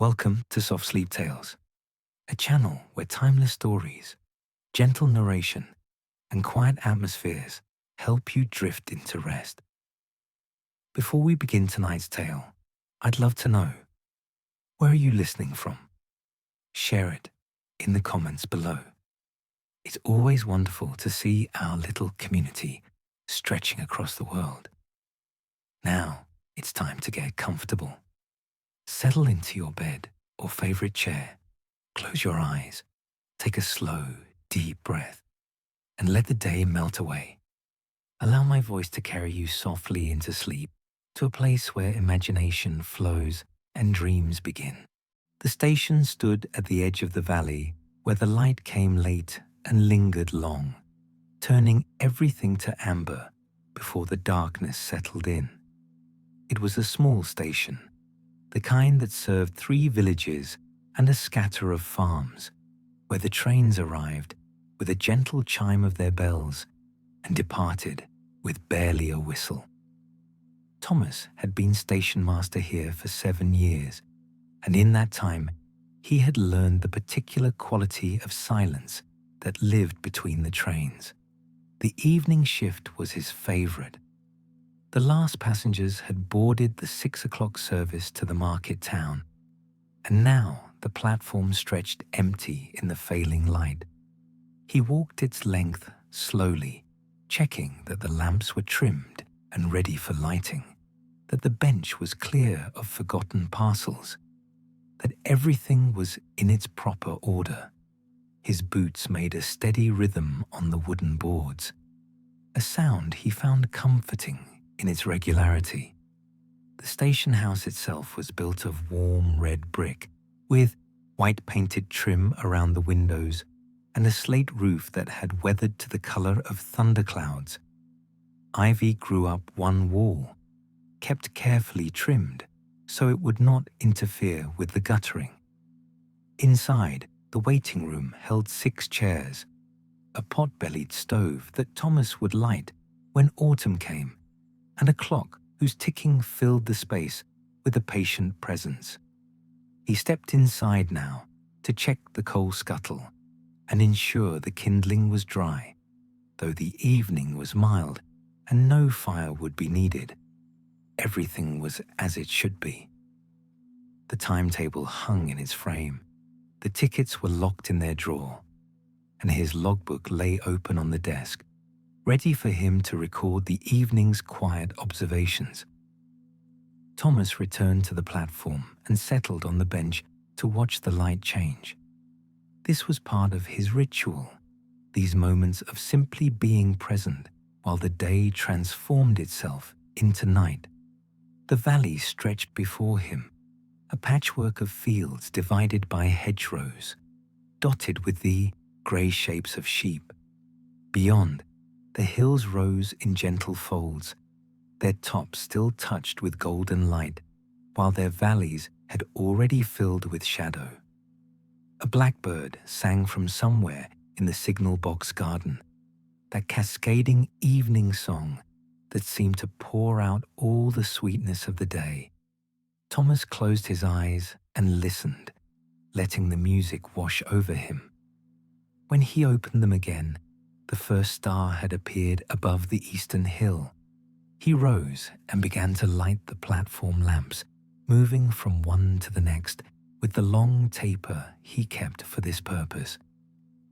Welcome to Soft Sleep Tales, a channel where timeless stories, gentle narration, and quiet atmospheres help you drift into rest. Before we begin tonight's tale, I'd love to know, where are you listening from? Share it in the comments below. It's always wonderful to see our little community stretching across the world. Now it's time to get comfortable. Settle into your bed or favorite chair, close your eyes, take a slow, deep breath, and let the day melt away. Allow my voice to carry you softly into sleep, to a place where imagination flows and dreams begin. The station stood at the edge of the valley where the light came late and lingered long, turning everything to amber before the darkness settled in. It was a small station, the kind that served 3 villages and a scatter of farms, where the trains arrived with a gentle chime of their bells and departed with barely a whistle. Thomas had been station master here for 7 years, and in that time he had learned the particular quality of silence that lived between the trains. The evening shift was his favorite. The last passengers had boarded the 6 o'clock service to the market town, and now the platform stretched empty in the failing light. He walked its length slowly, checking that the lamps were trimmed and ready for lighting, that the bench was clear of forgotten parcels, that everything was in its proper order. His boots made a steady rhythm on the wooden boards, a sound he found comforting in its regularity. The station house itself was built of warm red brick, with white painted trim around the windows and a slate roof that had weathered to the color of thunderclouds. Ivy grew up one wall, kept carefully trimmed so it would not interfere with the guttering. Inside, the waiting room held 6 chairs, a pot-bellied stove that Thomas would light when autumn came, and a clock whose ticking filled the space with a patient presence. He stepped inside now to check the coal scuttle and ensure the kindling was dry, though the evening was mild and no fire would be needed. Everything was as it should be. The timetable hung in its frame, the tickets were locked in their drawer, and his logbook lay open on the desk, ready for him to record the evening's quiet observations. Thomas returned to the platform and settled on the bench to watch the light change. This was part of his ritual, these moments of simply being present while the day transformed itself into night. The valley stretched before him, a patchwork of fields divided by hedgerows, dotted with the grey shapes of sheep. Beyond, the hills rose in gentle folds, their tops still touched with golden light, while their valleys had already filled with shadow. A blackbird sang from somewhere in the signal box garden, that cascading evening song that seemed to pour out all the sweetness of the day. Thomas closed his eyes and listened, letting the music wash over him. When he opened them again, the first star had appeared above the eastern hill. He rose and began to light the platform lamps, moving from one to the next with the long taper he kept for this purpose.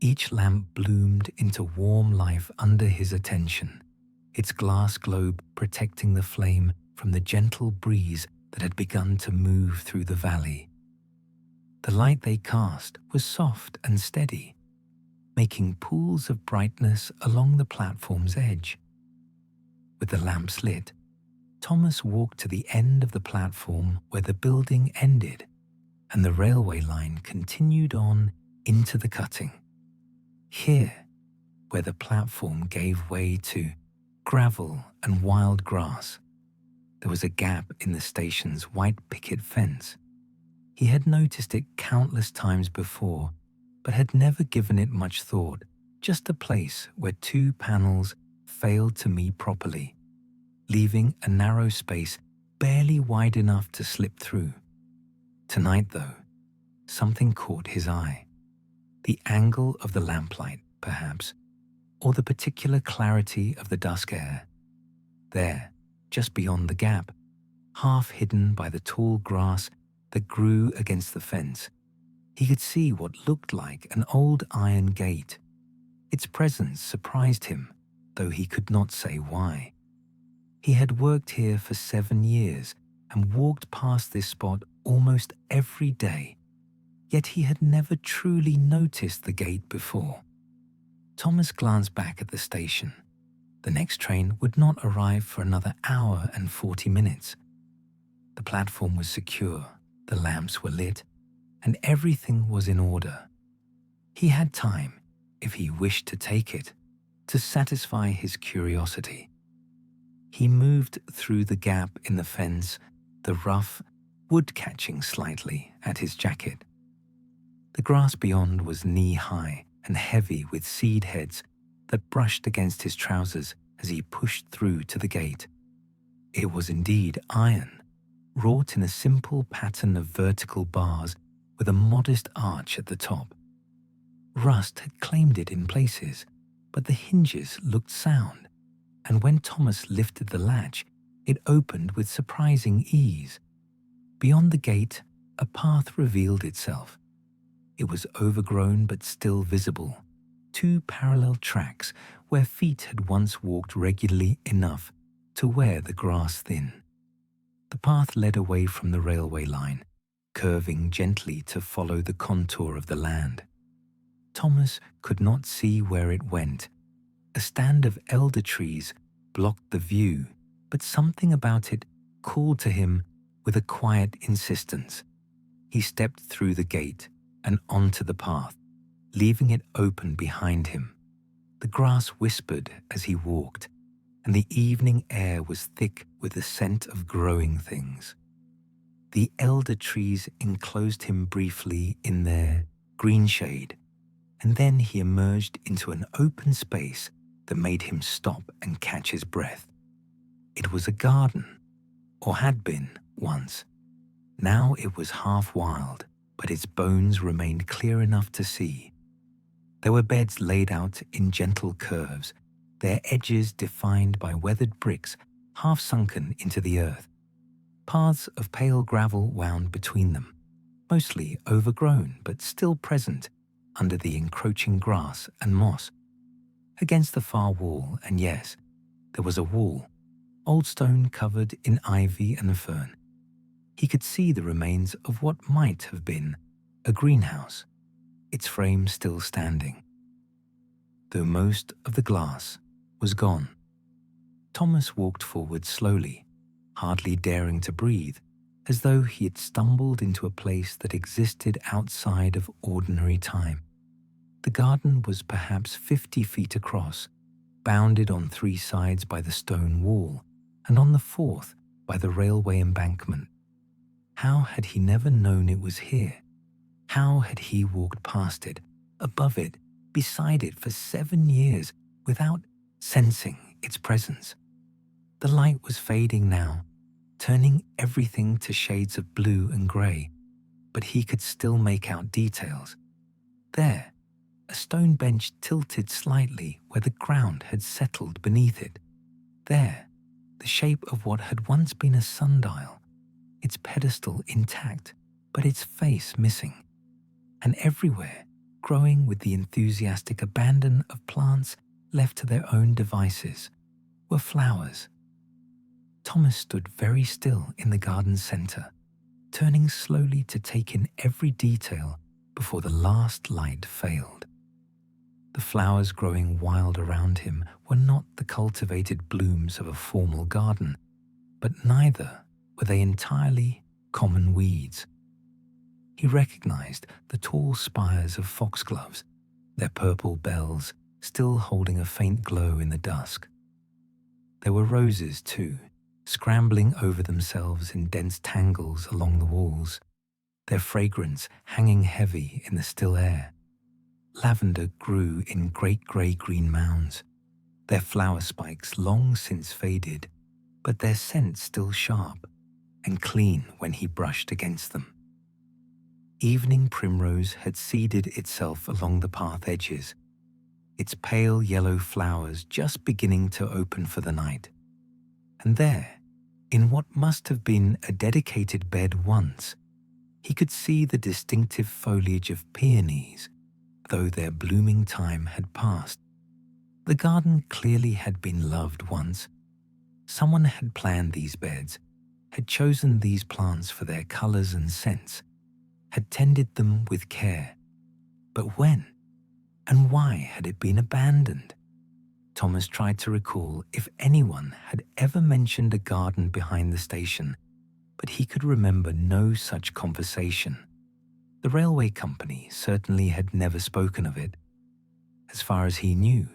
Each lamp bloomed into warm life under his attention, its glass globe protecting the flame from the gentle breeze that had begun to move through the valley. The light they cast was soft and steady, making pools of brightness along the platform's edge. With the lamps lit, Thomas walked to the end of the platform where the building ended and the railway line continued on into the cutting. Here, where the platform gave way to gravel and wild grass, there was a gap in the station's white picket fence. He had noticed it countless times before, but had never given it much thought, just a place where 2 panels failed to meet properly, leaving a narrow space barely wide enough to slip through. Tonight, though, something caught his eye. The angle of the lamplight, perhaps, or the particular clarity of the dusk air. There, just beyond the gap, half hidden by the tall grass that grew against the fence, he could see what looked like an old iron gate. Its presence surprised him, though he could not say why. He had worked here for 7 years and walked past this spot almost every day, yet he had never truly noticed the gate before. Thomas glanced back at the station. The next train would not arrive for another hour and 40 minutes. The platform was secure, the lamps were lit, and everything was in order. He had time, if he wished to take it, to satisfy his curiosity. He moved through the gap in the fence, the rough wood catching slightly at his jacket. The grass beyond was knee-high and heavy with seed heads that brushed against his trousers as he pushed through to the gate. It was indeed iron, wrought in a simple pattern of vertical bars with a modest arch at the top. Rust had claimed it in places, but the hinges looked sound, and when Thomas lifted the latch, it opened with surprising ease. Beyond the gate, a path revealed itself. It was overgrown but still visible, 2 parallel tracks where feet had once walked regularly enough to wear the grass thin. The path led away from the railway line, curving gently to follow the contour of the land. Thomas could not see where it went. A stand of elder trees blocked the view, but something about it called to him with a quiet insistence. He stepped through the gate and onto the path, leaving it open behind him. The grass whispered as he walked, and the evening air was thick with the scent of growing things. The elder trees enclosed him briefly in their green shade, and then he emerged into an open space that made him stop and catch his breath. It was a garden, or had been once. Now it was half wild, but its bones remained clear enough to see. There were beds laid out in gentle curves, their edges defined by weathered bricks half sunken into the earth. Paths of pale gravel wound between them, mostly overgrown but still present under the encroaching grass and moss. Against the far wall, and yes, there was a wall, old stone covered in ivy and fern. He could see the remains of what might have been a greenhouse, its frame still standing, though most of the glass was gone. Thomas walked forward slowly, hardly daring to breathe, as though he had stumbled into a place that existed outside of ordinary time. The garden was perhaps 50 feet across, bounded on 3 sides by the stone wall, and on the 4th by the railway embankment. How had he never known it was here? How had he walked past it, above it, beside it for 7 years without sensing its presence? The light was fading now, turning everything to shades of blue and grey, but he could still make out details. There, a stone bench tilted slightly where the ground had settled beneath it. There, the shape of what had once been a sundial, its pedestal intact, but its face missing. And everywhere, growing with the enthusiastic abandon of plants left to their own devices, were flowers. Thomas stood very still in the garden's centre, turning slowly to take in every detail before the last light failed. The flowers growing wild around him were not the cultivated blooms of a formal garden, but neither were they entirely common weeds. He recognized the tall spires of foxgloves, their purple bells still holding a faint glow in the dusk. There were roses, too, scrambling over themselves in dense tangles along the walls, their fragrance hanging heavy in the still air. Lavender grew in great grey-green mounds, their flower spikes long since faded, but their scent still sharp and clean when he brushed against them. Evening primrose had seeded itself along the path edges, its pale yellow flowers just beginning to open for the night. And there, in what must have been a dedicated bed once, he could see the distinctive foliage of peonies, though their blooming time had passed. The garden clearly had been loved once. Someone had planned these beds, had chosen these plants for their colors and scents, had tended them with care. But when and why had it been abandoned? Thomas tried to recall if anyone had ever mentioned a garden behind the station, but he could remember no such conversation. The railway company certainly had never spoken of it. As far as he knew,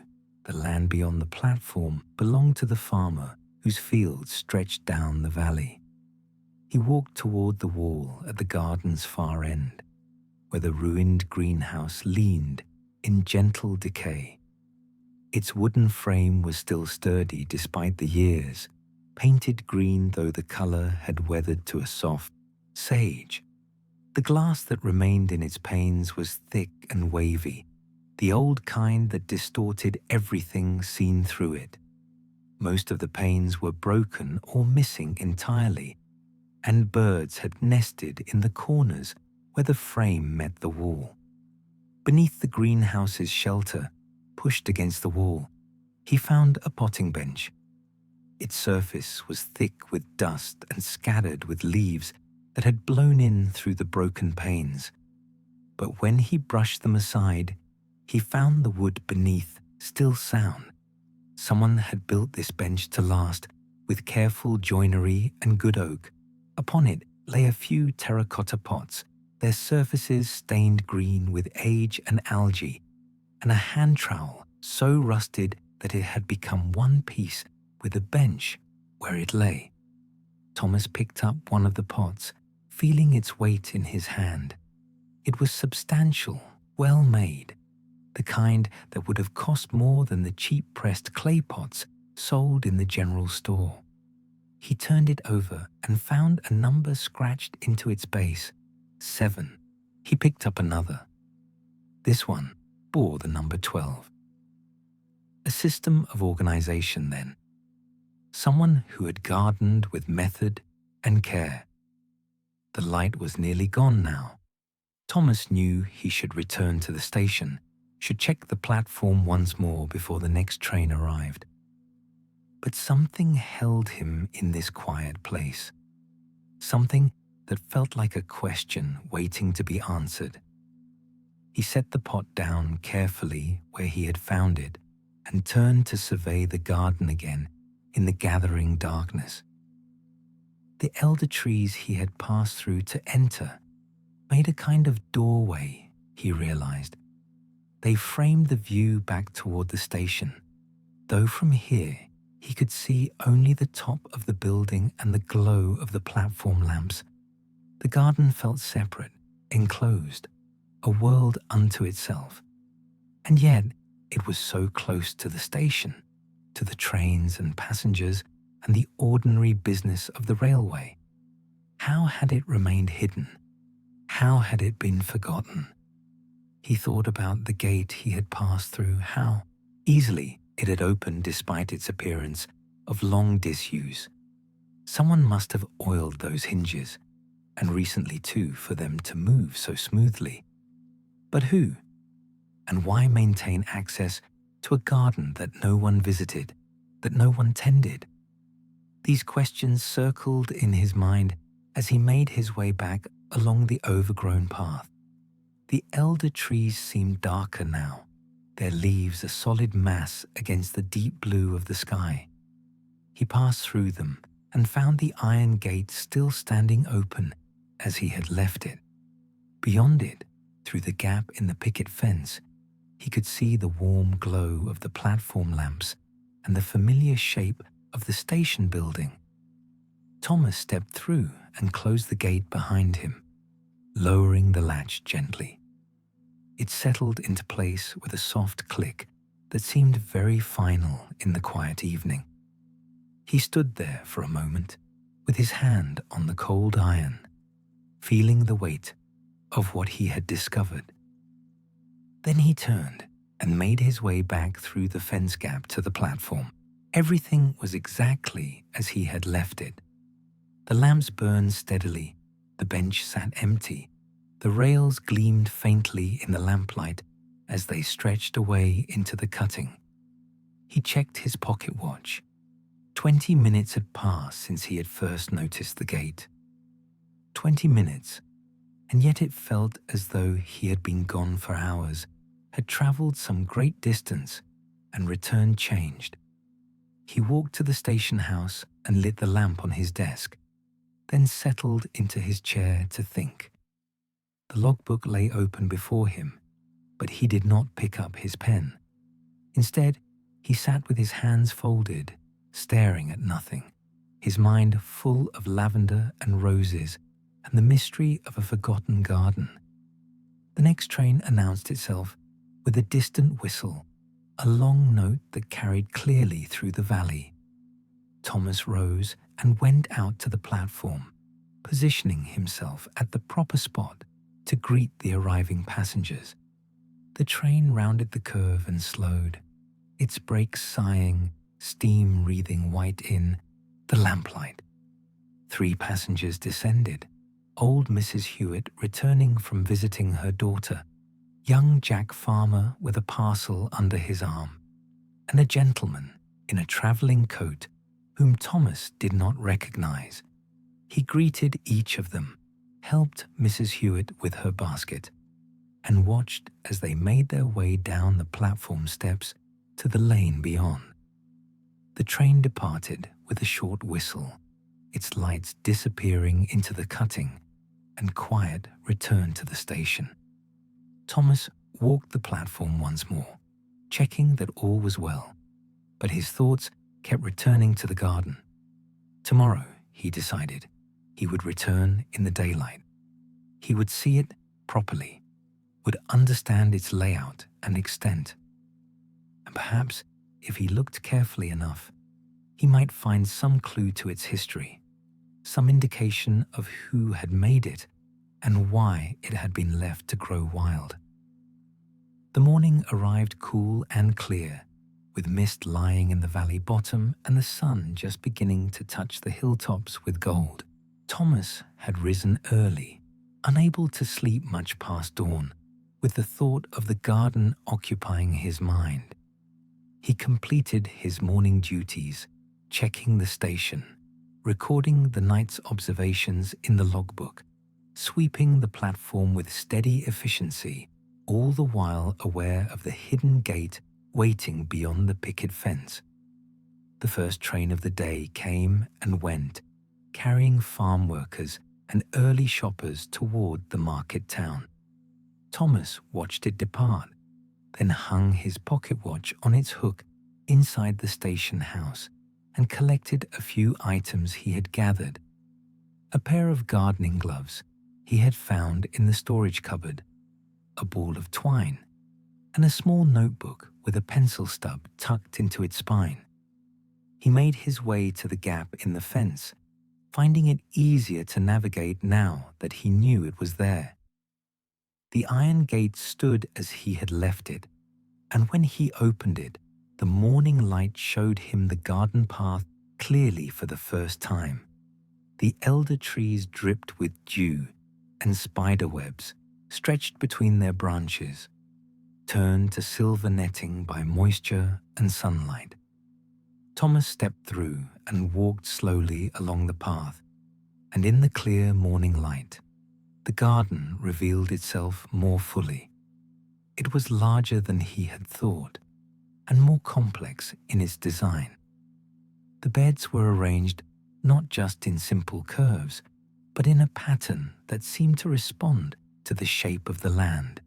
the land beyond the platform belonged to the farmer whose fields stretched down the valley. He walked toward the wall at the garden's far end, where the ruined greenhouse leaned in gentle decay. Its wooden frame was still sturdy despite the years, painted green though the color had weathered to a soft sage. The glass that remained in its panes was thick and wavy, the old kind that distorted everything seen through it. Most of the panes were broken or missing entirely, and birds had nested in the corners where the frame met the wall. Beneath the greenhouse's shelter, pushed against the wall, he found a potting bench. Its surface was thick with dust and scattered with leaves that had blown in through the broken panes. But when he brushed them aside, he found the wood beneath still sound. Someone had built this bench to last, with careful joinery and good oak. Upon it lay a few terracotta pots, their surfaces stained green with age and algae, and a hand trowel so rusted that it had become one piece with the bench where it lay. Thomas picked up one of the pots, feeling its weight in his hand. It was substantial, well made, the kind that would have cost more than the cheap pressed clay pots sold in the general store. He turned it over and found a number scratched into its base, 7. He picked up another. This one bore the number 12. A system of organization then. Someone who had gardened with method and care. The light was nearly gone now. Thomas knew he should return to the station, should check the platform once more before the next train arrived. But something held him in this quiet place. Something that felt like a question waiting to be answered. He set the pot down carefully where he had found it and turned to survey the garden again in the gathering darkness. The elder trees he had passed through to enter made a kind of doorway, he realized. They framed the view back toward the station, though from here he could see only the top of the building and the glow of the platform lamps. The garden felt separate, enclosed, a world unto itself. And yet it was so close to the station, to the trains and passengers and the ordinary business of the railway. How had it remained hidden? How had it been forgotten? He thought about the gate he had passed through, how easily it had opened despite its appearance of long disuse. Someone must have oiled those hinges, and recently too, for them to move so smoothly. But who? And why maintain access to a garden that no one visited, that no one tended? These questions circled in his mind as he made his way back along the overgrown path. The elder trees seemed darker now, their leaves a solid mass against the deep blue of the sky. He passed through them and found the iron gate still standing open as he had left it. Beyond it, through the gap in the picket fence, he could see the warm glow of the platform lamps and the familiar shape of the station building. Thomas stepped through and closed the gate behind him, lowering the latch gently. It settled into place with a soft click that seemed very final in the quiet evening. He stood there for a moment, with his hand on the cold iron, feeling the weight of what he had discovered. Then he turned and made his way back through the fence gap to the platform. Everything was exactly as he had left it. The lamps burned steadily, the bench sat empty, the rails gleamed faintly in the lamplight as they stretched away into the cutting. He checked his pocket watch. 20 minutes had passed since he had first noticed the gate. 20 minutes, and yet it felt as though he had been gone for hours, had traveled some great distance and returned changed. He walked to the station house and lit the lamp on his desk, then settled into his chair to think. The logbook lay open before him, but he did not pick up his pen. Instead, he sat with his hands folded, staring at nothing, his mind full of lavender and roses and the mystery of a forgotten garden. The next train announced itself with a distant whistle, a long note that carried clearly through the valley. Thomas rose and went out to the platform, positioning himself at the proper spot to greet the arriving passengers. The train rounded the curve and slowed, its brakes sighing, steam wreathing white in the lamplight. 3 passengers descended, old Mrs. Hewitt returning from visiting her daughter, young Jack Farmer with a parcel under his arm, and a gentleman in a travelling coat whom Thomas did not recognize. He greeted each of them, helped Mrs. Hewitt with her basket, and watched as they made their way down the platform steps to the lane beyond. The train departed with a short whistle, its lights disappearing into the cutting, and quiet returned to the station. Thomas walked the platform once more, checking that all was well, but his thoughts kept returning to the garden. Tomorrow, he decided, he would return in the daylight. He would see it properly, would understand its layout and extent. And perhaps, if he looked carefully enough, he might find some clue to its history, some indication of who had made it and why it had been left to grow wild. The morning arrived cool and clear, with mist lying in the valley bottom and the sun just beginning to touch the hilltops with gold. Thomas had risen early, unable to sleep much past dawn, with the thought of the garden occupying his mind. He completed his morning duties, checking the station, recording the night's observations in the logbook, sweeping the platform with steady efficiency, all the while aware of the hidden gate waiting beyond the picket fence. The first train of the day came and went, carrying farm workers and early shoppers toward the market town. Thomas watched it depart, then hung his pocket watch on its hook inside the station house and collected a few items he had gathered. A pair of gardening gloves he had found in the storage cupboard, a ball of twine, and a small notebook with a pencil stub tucked into its spine. He made his way to the gap in the fence, finding it easier to navigate now that he knew it was there. The iron gate stood as he had left it, and when he opened it, the morning light showed him the garden path clearly for the first time. The elder trees dripped with dew, and spider webs, stretched between their branches, turned to silver netting by moisture and sunlight. Thomas stepped through and walked slowly along the path, and in the clear morning light, the garden revealed itself more fully. It was larger than he had thought, and more complex in its design. The beds were arranged not just in simple curves, but in a pattern that seemed to respond to the shape of the land,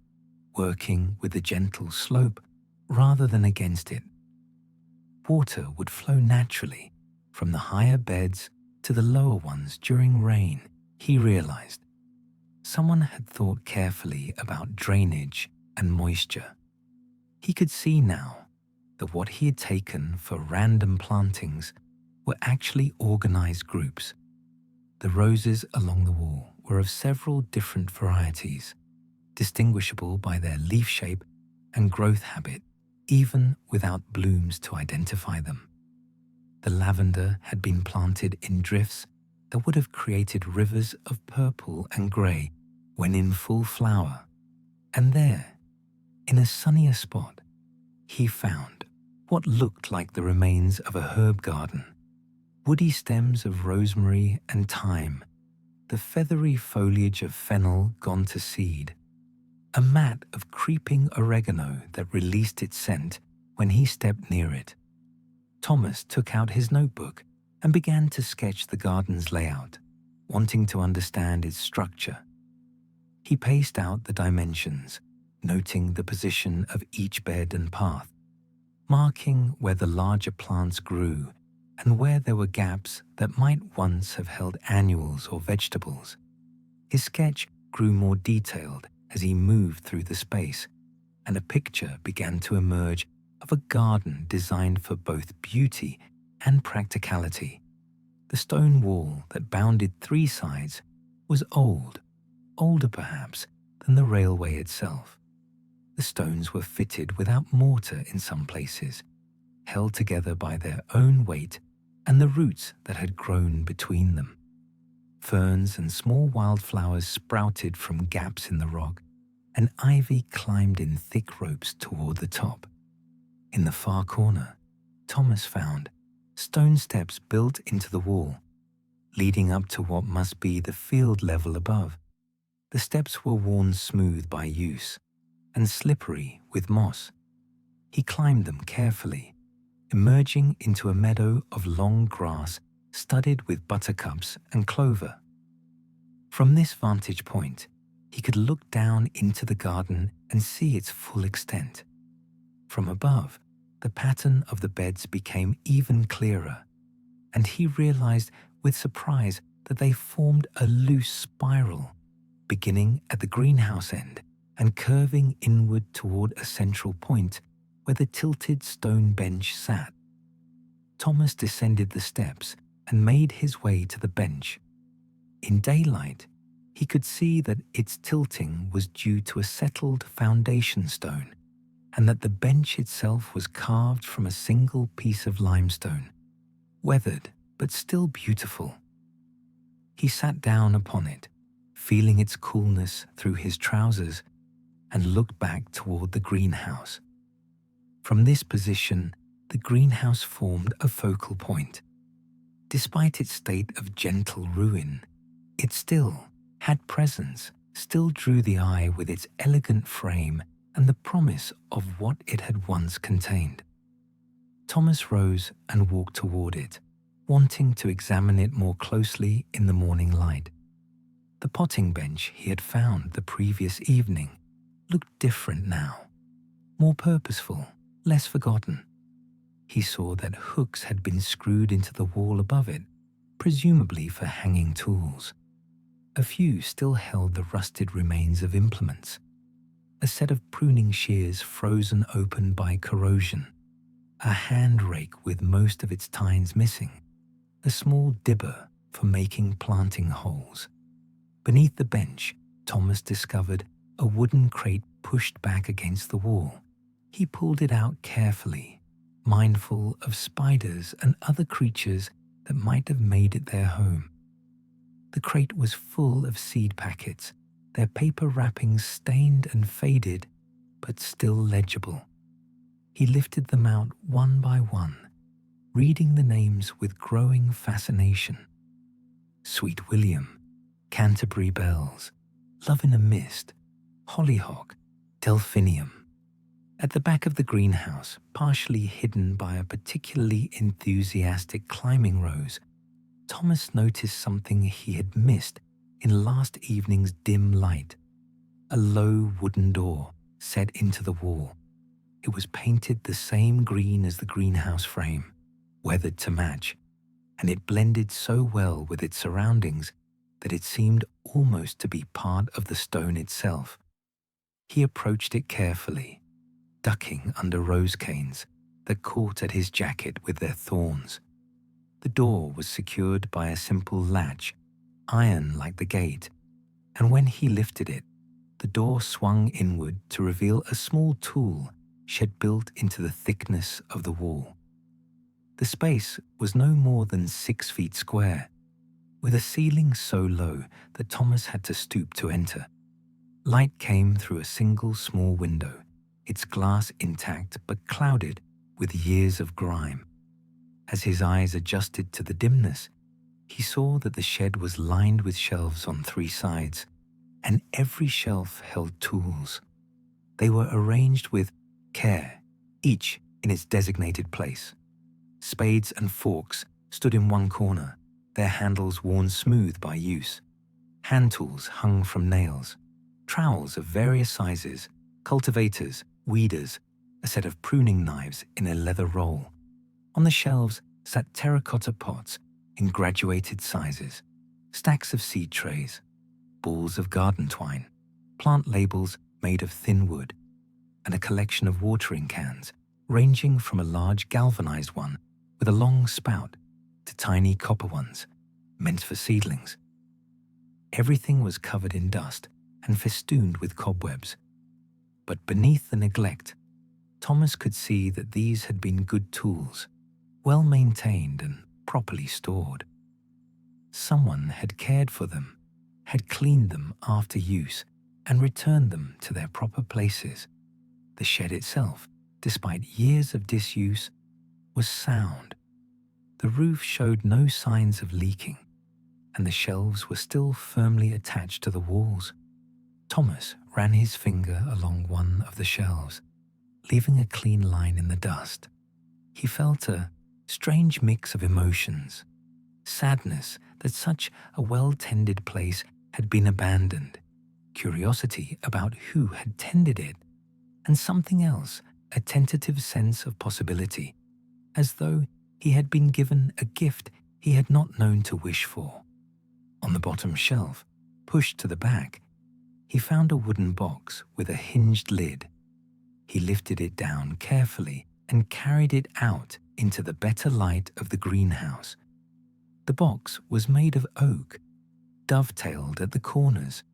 working with a gentle slope rather than against it. Water would flow naturally from the higher beds to the lower ones during rain, he realized. Someone had thought carefully about drainage and moisture. He could see now that what he had taken for random plantings were actually organized groups. The roses along the wall were of several different varieties, distinguishable by their leaf shape and growth habit, even without blooms to identify them. The lavender had been planted in drifts that would have created rivers of purple and grey when in full flower, and there, in a sunnier spot, he found what looked like the remains of a herb garden, woody stems of rosemary and thyme, the feathery foliage of fennel gone to seed, a mat of creeping oregano that released its scent when he stepped near it. Thomas took out his notebook and began to sketch the garden's layout, wanting to understand its structure. He paced out the dimensions, noting the position of each bed and path, marking where the larger plants grew and where there were gaps that might once have held annuals or vegetables. His sketch grew more detailed as he moved through the space, and a picture began to emerge of a garden designed for both beauty and practicality. The stone wall that bounded three sides was old, older perhaps than the railway itself. The stones were fitted without mortar in some places, held together by their own weight and the roots that had grown between them. Ferns and small wildflowers sprouted from gaps in the rock, and ivy climbed in thick ropes toward the top. In the far corner, Thomas found stone steps built into the wall, leading up to what must be the field level above. The steps were worn smooth by use and slippery with moss. He climbed them carefully, emerging into a meadow of long grass studded with buttercups and clover. From this vantage point, he could look down into the garden and see its full extent. From above, the pattern of the beds became even clearer, and he realized with surprise that they formed a loose spiral, beginning at the greenhouse end and curving inward toward a central point where the tilted stone bench sat. Thomas descended the steps and made his way to the bench. In daylight, he could see that its tilting was due to a settled foundation stone, and that the bench itself was carved from a single piece of limestone, weathered but still beautiful. He sat down upon it, feeling its coolness through his trousers, and looked back toward the greenhouse. From this position, the greenhouse formed a focal point. Despite its state of gentle ruin, it still had presence, still drew the eye with its elegant frame and the promise of what it had once contained. Thomas rose and walked toward it, wanting to examine it more closely in the morning light. The potting bench he had found the previous evening looked different now, more purposeful, less forgotten. He saw that hooks had been screwed into the wall above it, presumably for hanging tools. A few still held the rusted remains of implements, a set of pruning shears frozen open by corrosion, a hand rake with most of its tines missing, a small dibber for making planting holes. Beneath the bench, Thomas discovered a wooden crate pushed back against the wall. He pulled it out carefully, mindful of spiders and other creatures that might have made it their home. The crate was full of seed packets, their paper wrappings stained and faded, but still legible. He lifted them out one by one, reading the names with growing fascination. Sweet William, Canterbury Bells, Love in a Mist, Hollyhock, Delphinium. At the back of the greenhouse, partially hidden by a particularly enthusiastic climbing rose, Thomas noticed something he had missed in last evening's dim light. A low wooden door set into the wall. It was painted the same green as the greenhouse frame, weathered to match, and it blended so well with its surroundings that it seemed almost to be part of the stone itself. He approached it carefully, ducking under rose canes that caught at his jacket with their thorns. The door was secured by a simple latch, iron like the gate, and when he lifted it, the door swung inward to reveal a small tool shed built into the thickness of the wall. The space was no more than 6 feet square, with a ceiling so low that Thomas had to stoop to enter. Light came through a single small window, its glass intact but clouded with years of grime. As his eyes adjusted to the dimness, he saw that the shed was lined with shelves on 3 sides, and every shelf held tools. They were arranged with care, each in its designated place. Spades and forks stood in one corner, their handles worn smooth by use. Hand tools hung from nails, trowels of various sizes, cultivators, weeders, a set of pruning knives in a leather roll. On the shelves sat terracotta pots in graduated sizes, stacks of seed trays, balls of garden twine, plant labels made of thin wood, and a collection of watering cans ranging from a large galvanized one with a long spout to tiny copper ones meant for seedlings. Everything was covered in dust and festooned with cobwebs. But beneath the neglect, Thomas could see that these had been good tools, well maintained and properly stored. Someone had cared for them, had cleaned them after use, and returned them to their proper places. The shed itself, despite years of disuse, was sound. The roof showed no signs of leaking, and the shelves were still firmly attached to the walls. Thomas ran his finger along one of the shelves, leaving a clean line in the dust. He felt a strange mix of emotions: sadness that such a well-tended place had been abandoned, curiosity about who had tended it, and something else, a tentative sense of possibility, as though he had been given a gift he had not known to wish for. On the bottom shelf, pushed to the back, he found a wooden box with a hinged lid. He lifted it down carefully and carried it out into the better light of the greenhouse. The box was made of oak, dovetailed at the corners,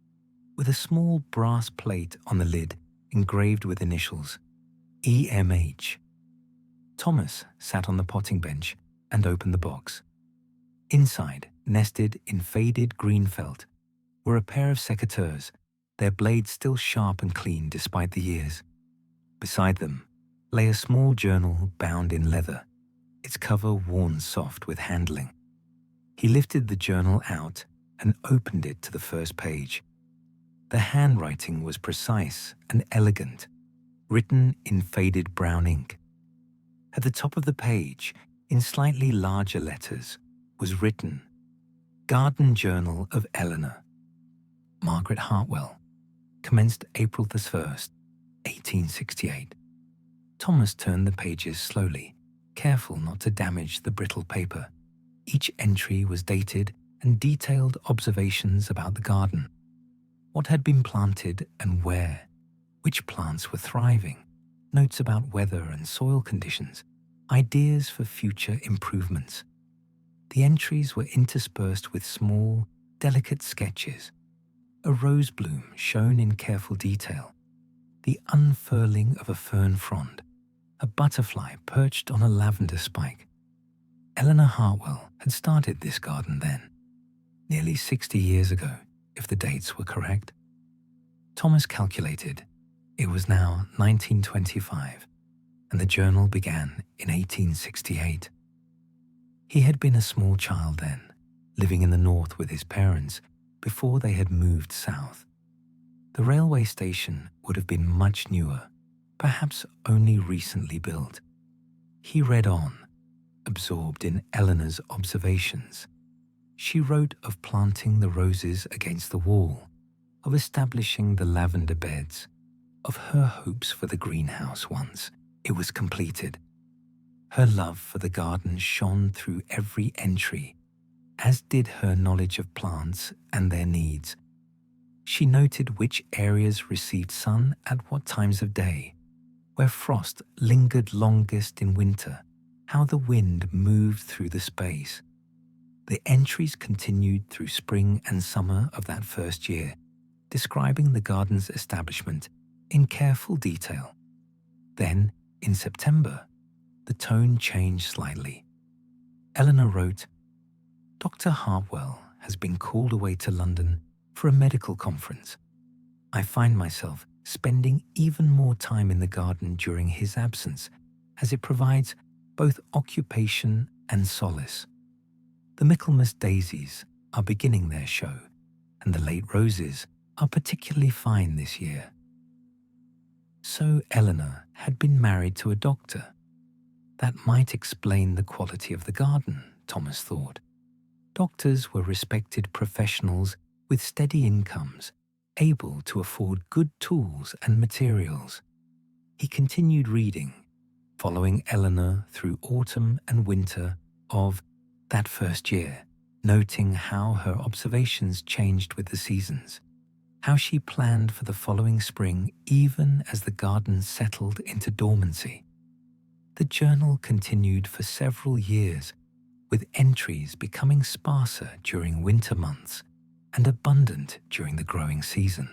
with a small brass plate on the lid engraved with initials, EMH. Thomas sat on the potting bench and opened the box. Inside, nested in faded green felt, were a pair of secateurs, their blades still sharp and clean despite the years. Beside them lay a small journal bound in leather, its cover worn soft with handling. He lifted the journal out and opened it to the first page. The handwriting was precise and elegant, written in faded brown ink. At the top of the page, in slightly larger letters, was written, "Garden Journal of Eleanor, Margaret Hartwell, commenced April the 1st, 1868. Thomas turned the pages slowly, careful not to damage the brittle paper. Each entry was dated and detailed observations about the garden, what had been planted and where, which plants were thriving, notes about weather and soil conditions, ideas for future improvements. The entries were interspersed with small, delicate sketches, a rose bloom shown in careful detail, the unfurling of a fern frond, a butterfly perched on a lavender spike. Eleanor Hartwell had started this garden then, nearly 60 years ago, if the dates were correct. Thomas calculated it was now 1925, and the journal began in 1868. He had been a small child then, living in the north with his parents before they had moved south. The railway station would have been much newer, perhaps only recently built. He read on, absorbed in Eleanor's observations. She wrote of planting the roses against the wall, of establishing the lavender beds, of her hopes for the greenhouse once it was completed. Her love for the garden shone through every entry, as did her knowledge of plants and their needs. She noted which areas received sun at what times of day, where frost lingered longest in winter, how the wind moved through the space. The entries continued through spring and summer of that first year, describing the garden's establishment in careful detail. Then, in September, the tone changed slightly. Eleanor wrote, "Dr. Hartwell has been called away to London for a medical conference. I find myself spending even more time in the garden during his absence, as it provides both occupation and solace. The Michaelmas daisies are beginning their show, and the late roses are particularly fine this year." So Eleanor had been married to a doctor. That might explain the quality of the garden, Thomas thought. Doctors were respected professionals with steady incomes, able to afford good tools and materials. He continued reading, following Eleanor through autumn and winter of that first year, noting how her observations changed with the seasons, how she planned for the following spring even as the garden settled into dormancy. The journal continued for several years, with entries becoming sparser during winter months and abundant during the growing season.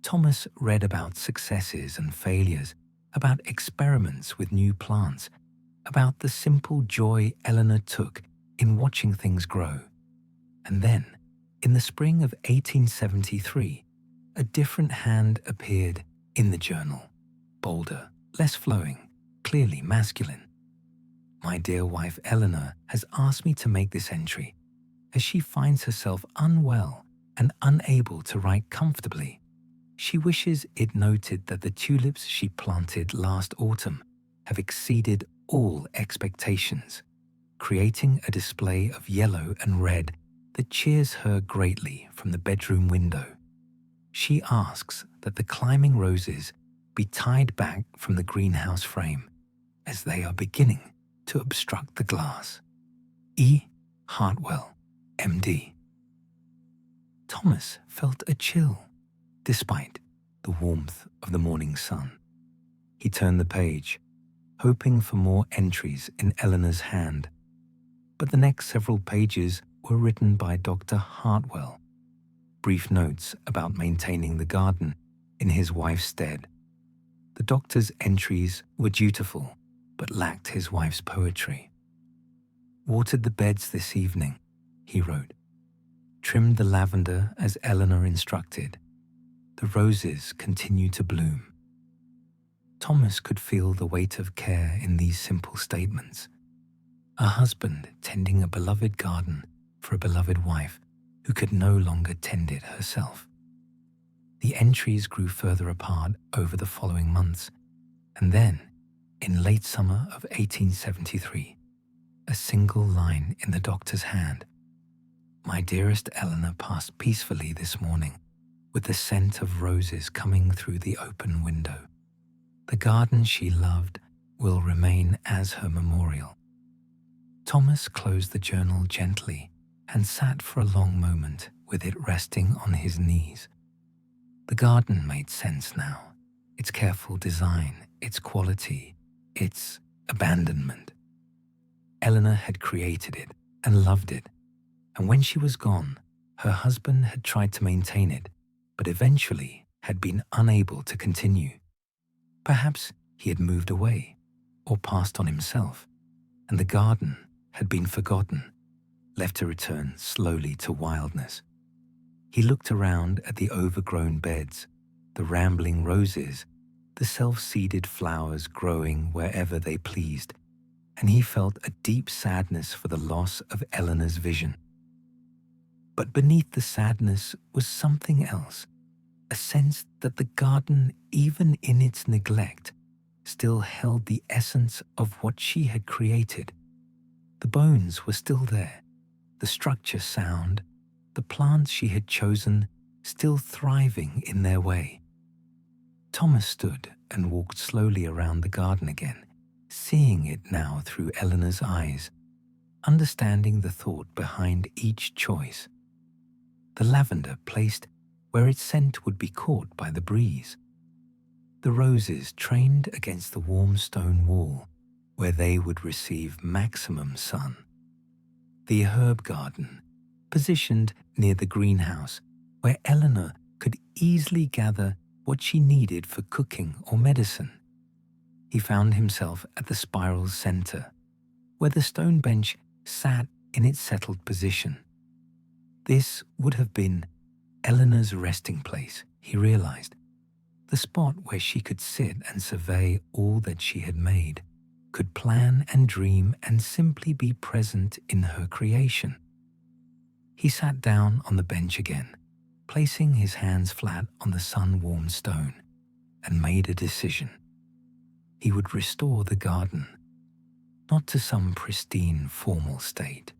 Thomas read about successes and failures, about experiments with new plants, about the simple joy Eleanor took in watching things grow. And then, in the spring of 1873, a different hand appeared in the journal, bolder, less flowing, clearly masculine. "My dear wife Eleanor has asked me to make this entry, as she finds herself unwell and unable to write comfortably. She wishes it noted that the tulips she planted last autumn have exceeded all expectations, creating a display of yellow and red that cheers her greatly from the bedroom window. She asks that the climbing roses be tied back from the greenhouse frame, as they are beginning to obstruct the glass. E. Hartwell, M.D." Thomas felt a chill, despite the warmth of the morning sun. He turned the page, hoping for more entries in Eleanor's hand, but the next several pages were written by Dr. Hartwell, brief notes about maintaining the garden in his wife's stead. The doctor's entries were dutiful, but lacked his wife's poetry. "Watered the beds this evening," he wrote. "Trimmed the lavender as Eleanor instructed. The roses continue to bloom." Thomas could feel the weight of care in these simple statements. A husband tending a beloved garden for a beloved wife who could no longer tend it herself. The entries grew further apart over the following months, and then, in late summer of 1873, a single line in the doctor's hand. "My dearest Eleanor passed peacefully this morning, with the scent of roses coming through the open window. The garden she loved will remain as her memorial." Thomas closed the journal gently and sat for a long moment with it resting on his knees. The garden made sense now, its careful design, its quality, its abandonment. Eleanor had created it and loved it, and when she was gone, her husband had tried to maintain it, but eventually had been unable to continue. Perhaps he had moved away or passed on himself, and the garden had been forgotten, left to return slowly to wildness. He looked around at the overgrown beds, the rambling roses, the self-seeded flowers growing wherever they pleased, and he felt a deep sadness for the loss of Eleanor's vision. But beneath the sadness was something else, a sense that the garden, even in its neglect, still held the essence of what she had created. The bones were still there, the structure sound, the plants she had chosen still thriving in their way. Thomas stood and walked slowly around the garden again, seeing it now through Eleanor's eyes, understanding the thought behind each choice. The lavender placed where its scent would be caught by the breeze. The roses trained against the warm stone wall, where they would receive maximum sun. The herb garden, positioned near the greenhouse, where Eleanor could easily gather what she needed for cooking or medicine. He found himself at the spiral's center, where the stone bench sat in its settled position. This would have been Eleanor's resting place, he realized, the spot where she could sit and survey all that she had made, could plan and dream and simply be present in her creation. He sat down on the bench again, placing his hands flat on the sun-warmed stone, and made a decision. He would restore the garden, not to some pristine formal state,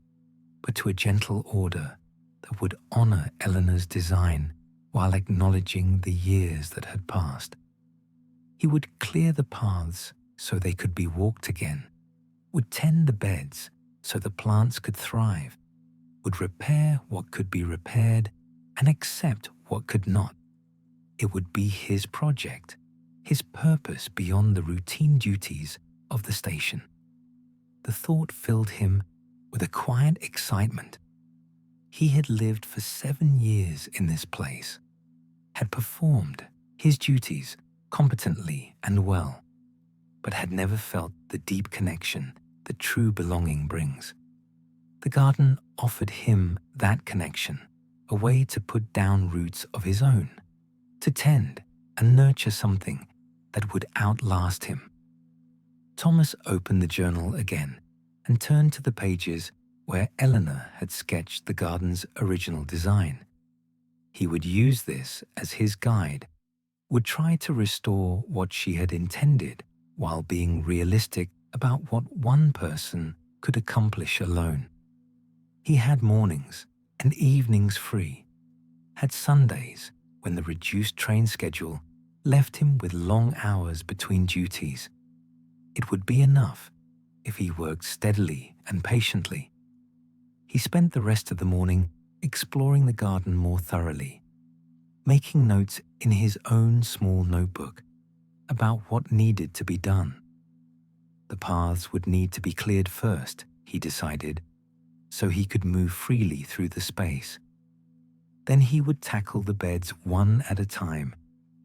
but to a gentle order that would honor Eleanor's design while acknowledging the years that had passed. He would clear the paths so they could be walked again, would tend the beds so the plants could thrive, would repair what could be repaired and accept what could not. It would be his project, his purpose beyond the routine duties of the station. The thought filled him with a quiet excitement. He had lived for 7 years in this place, had performed his duties competently and well, but had never felt the deep connection that true belonging brings. The garden offered him that connection, a way to put down roots of his own, to tend and nurture something that would outlast him. Thomas opened the journal again and turned to the pages where Eleanor had sketched the garden's original design. He would use this as his guide, would try to restore what she had intended while being realistic about what one person could accomplish alone. He had mornings and evenings free, had Sundays when the reduced train schedule left him with long hours between duties. It would be enough if he worked steadily and patiently. He spent the rest of the morning exploring the garden more thoroughly, making notes in his own small notebook about what needed to be done. The paths would need to be cleared first, he decided, so he could move freely through the space. Then he would tackle the beds one at a time,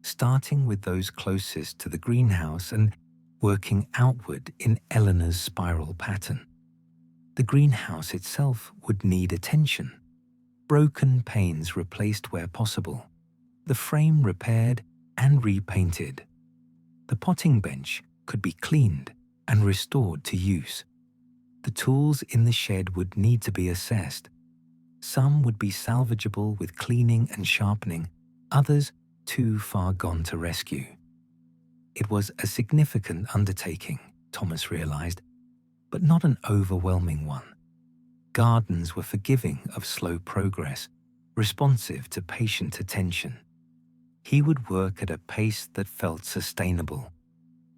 starting with those closest to the greenhouse and working outward in Eleanor's spiral pattern. The greenhouse itself would need attention, broken panes replaced where possible, the frame repaired and repainted. The potting bench could be cleaned and restored to use. The tools in the shed would need to be assessed. Some would be salvageable with cleaning and sharpening, others too far gone to rescue. It was a significant undertaking, Thomas realized, but not an overwhelming one. Gardens were forgiving of slow progress, responsive to patient attention. He would work at a pace that felt sustainable,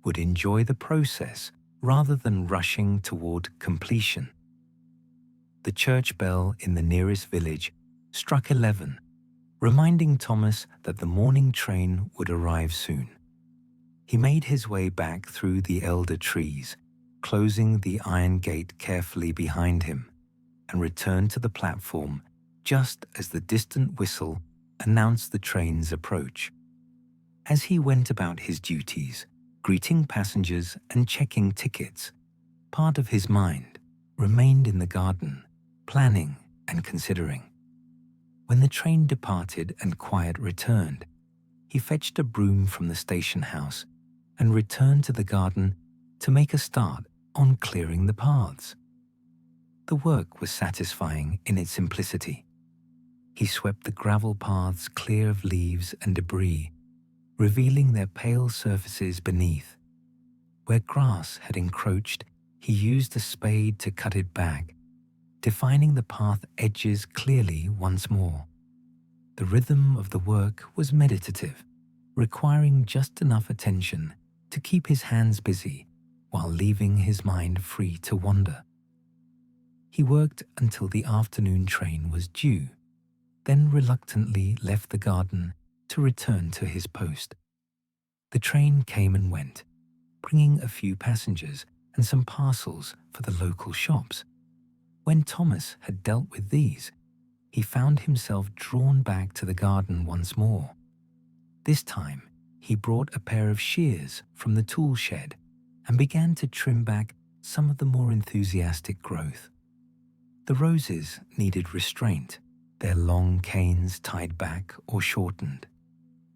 would enjoy the process rather than rushing toward completion. The church bell in the nearest village struck 11, reminding Thomas that the morning train would arrive soon. He made his way back through the elder trees, closing the iron gate carefully behind him, and returned to the platform just as the distant whistle announced the train's approach. As he went about his duties, greeting passengers and checking tickets, part of his mind remained in the garden, planning and considering. When the train departed and quiet returned, he fetched a broom from the station house and returned to the garden to make a start on clearing the paths. The work was satisfying in its simplicity. He swept the gravel paths clear of leaves and debris, revealing their pale surfaces beneath. Where grass had encroached, he used a spade to cut it back, defining the path edges clearly once more. The rhythm of the work was meditative, requiring just enough attention to keep his hands busy while leaving his mind free to wander. He worked until the afternoon train was due, then reluctantly left the garden to return to his post. The train came and went, bringing a few passengers and some parcels for the local shops. When Thomas had dealt with these, he found himself drawn back to the garden once more. This time, he brought a pair of shears from the tool shed and began to trim back some of the more enthusiastic growth. The roses needed restraint, their long canes tied back or shortened.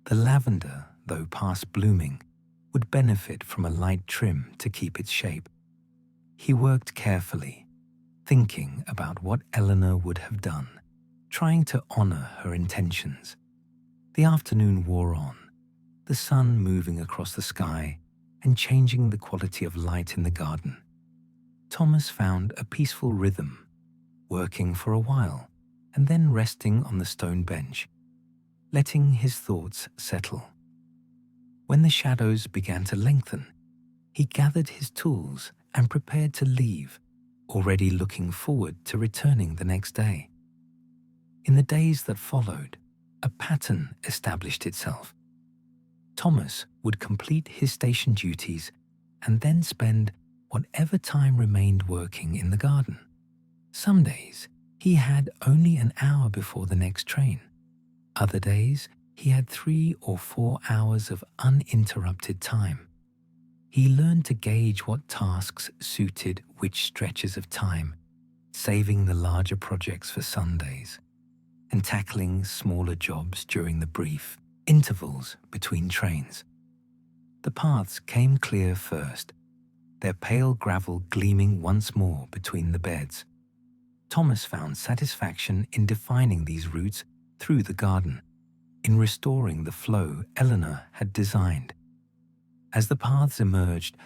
The lavender, though past blooming, would benefit from a light trim to keep its shape. He worked carefully, thinking about what Eleanor would have done, trying to honor her intentions. The afternoon wore on, the sun moving across the sky and changing the quality of light in the garden. Thomas found a peaceful rhythm, working for a while and then resting on the stone bench, letting his thoughts settle. When the shadows began to lengthen, he gathered his tools and prepared to leave, already looking forward to returning the next day. In the days that followed, a pattern established itself. Thomas would complete his station duties and then spend whatever time remained working in the garden. Some days, he had only an hour before the next train. Other days, he had 3 or 4 hours of uninterrupted time. He learned to gauge what tasks suited which stretches of time, saving the larger projects for Sundays, and tackling smaller jobs during the brief intervals between trains. The paths came clear first, their pale gravel gleaming once more between the beds. Thomas found satisfaction in defining these routes through the garden, in restoring the flow Eleanor had designed. As the paths emerged,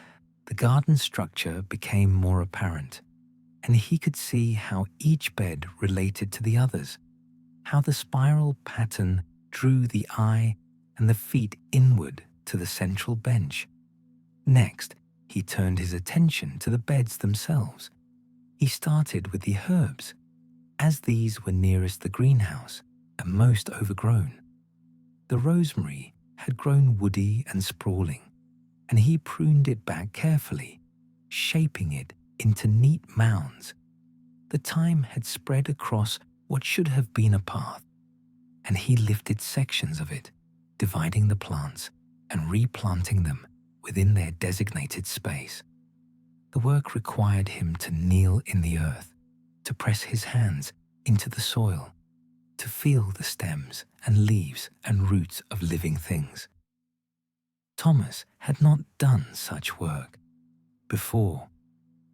the garden structure became more apparent, and he could see how each bed related to the others, how the spiral pattern drew the eye and the feet inward to the central bench. Next, he turned his attention to the beds themselves. He started with the herbs, as these were nearest the greenhouse and most overgrown. The rosemary had grown woody and sprawling, and he pruned it back carefully, shaping it into neat mounds. The thyme had spread across what should have been a path, and he lifted sections of it, dividing the plants and replanting them within their designated space. The work required him to kneel in the earth, to press his hands into the soil, to feel the stems and leaves and roots of living things. Thomas had not done such work before.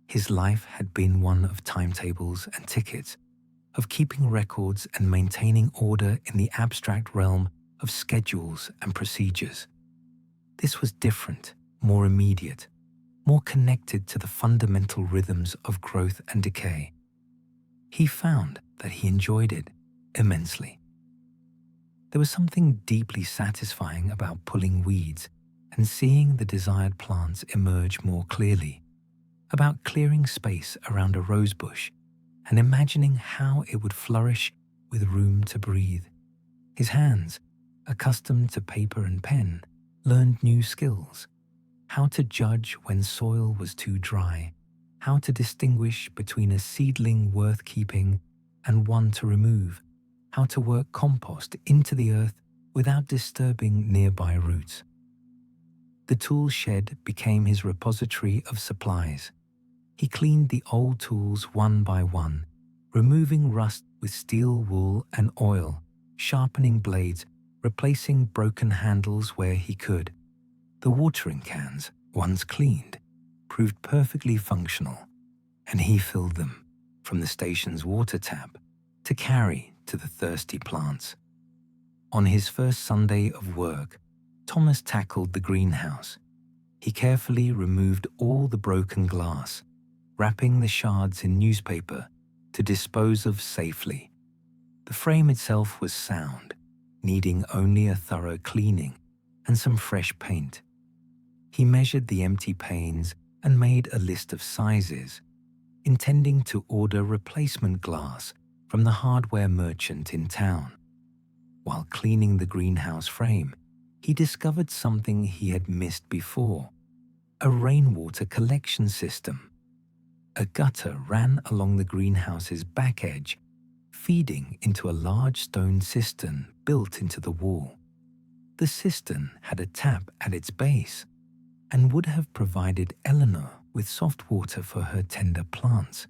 His life had been one of timetables and tickets, of keeping records and maintaining order in the abstract realm of schedules and procedures. This was different, more immediate, more connected to the fundamental rhythms of growth and decay. He found that he enjoyed it immensely. There was something deeply satisfying about pulling weeds and seeing the desired plants emerge more clearly, about clearing space around a rose bush and imagining how it would flourish with room to breathe. His hands, accustomed to paper and pen, learned new skills: how to judge when soil was too dry, how to distinguish between a seedling worth keeping and one to remove, how to work compost into the earth without disturbing nearby roots. The tool shed became his repository of supplies. He cleaned the old tools one by one, removing rust with steel wool and oil, sharpening blades, replacing broken handles where he could. The watering cans, once cleaned, proved perfectly functional, and he filled them, from the station's water tap, to carry to the thirsty plants. On his first Sunday of work, Thomas tackled the greenhouse. He carefully removed all the broken glass, wrapping the shards in newspaper to dispose of safely. The frame itself was sound, needing only a thorough cleaning and some fresh paint. He measured the empty panes and made a list of sizes, intending to order replacement glass from the hardware merchant in town. While cleaning the greenhouse frame, he discovered something he had missed before: a rainwater collection system. A gutter ran along the greenhouse's back edge, feeding into a large stone cistern built into the wall. The cistern had a tap at its base and would have provided Eleanor with soft water for her tender plants.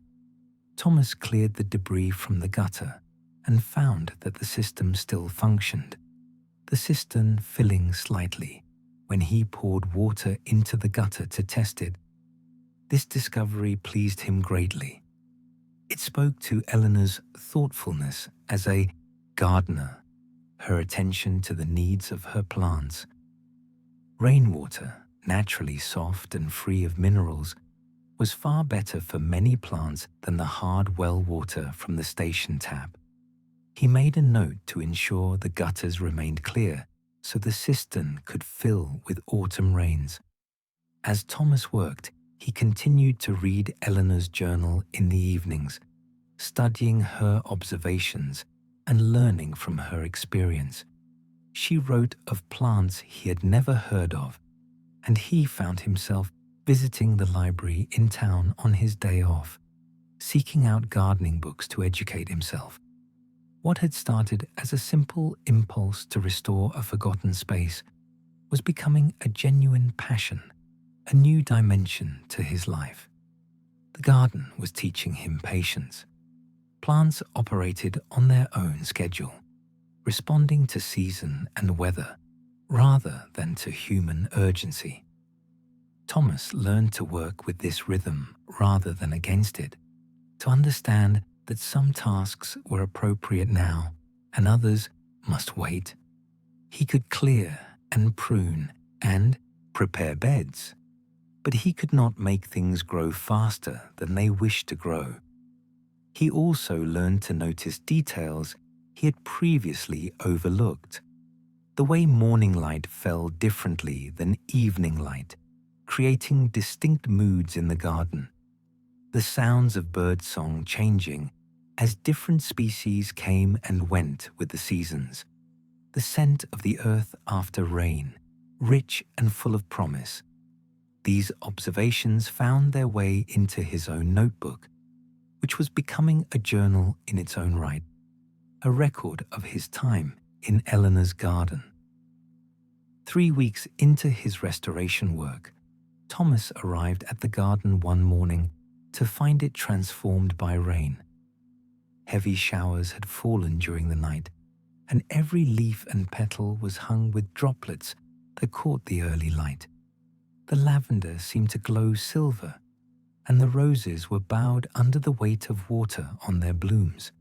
Thomas cleared the debris from the gutter and found that the system still functioned, the cistern filling slightly when he poured water into the gutter to test it. This discovery pleased him greatly. It spoke to Eleanor's thoughtfulness as a gardener, her attention to the needs of her plants. Rainwater, naturally soft and free of minerals, was far better for many plants than the hard well water from the station tap. He made a note to ensure the gutters remained clear so the cistern could fill with autumn rains. As Thomas worked, he continued to read Eleanor's journal in the evenings, studying her observations and learning from her experience. She wrote of plants he had never heard of, and he found himself visiting the library in town on his day off, seeking out gardening books to educate himself. What had started as a simple impulse to restore a forgotten space was becoming a genuine passion, a new dimension to his life. The garden was teaching him patience. Plants operated on their own schedule, responding to season and weather rather than to human urgency. Thomas learned to work with this rhythm rather than against it, to understand that some tasks were appropriate now and others must wait. He could clear and prune and prepare beds, but he could not make things grow faster than they wished to grow. He also learned to notice details he had previously overlooked. The way morning light fell differently than evening light, creating distinct moods in the garden. The sounds of birdsong changing as different species came and went with the seasons. The scent of the earth after rain, rich and full of promise. These observations found their way into his own notebook, which was becoming a journal in its own right, a record of his time in Eleanor's garden. 3 weeks into his restoration work, Thomas arrived at the garden one morning to find it transformed by rain. Heavy showers had fallen during the night, and every leaf and petal was hung with droplets that caught the early light. The lavender seemed to glow silver, and the roses were bowed under the weight of water on their blooms.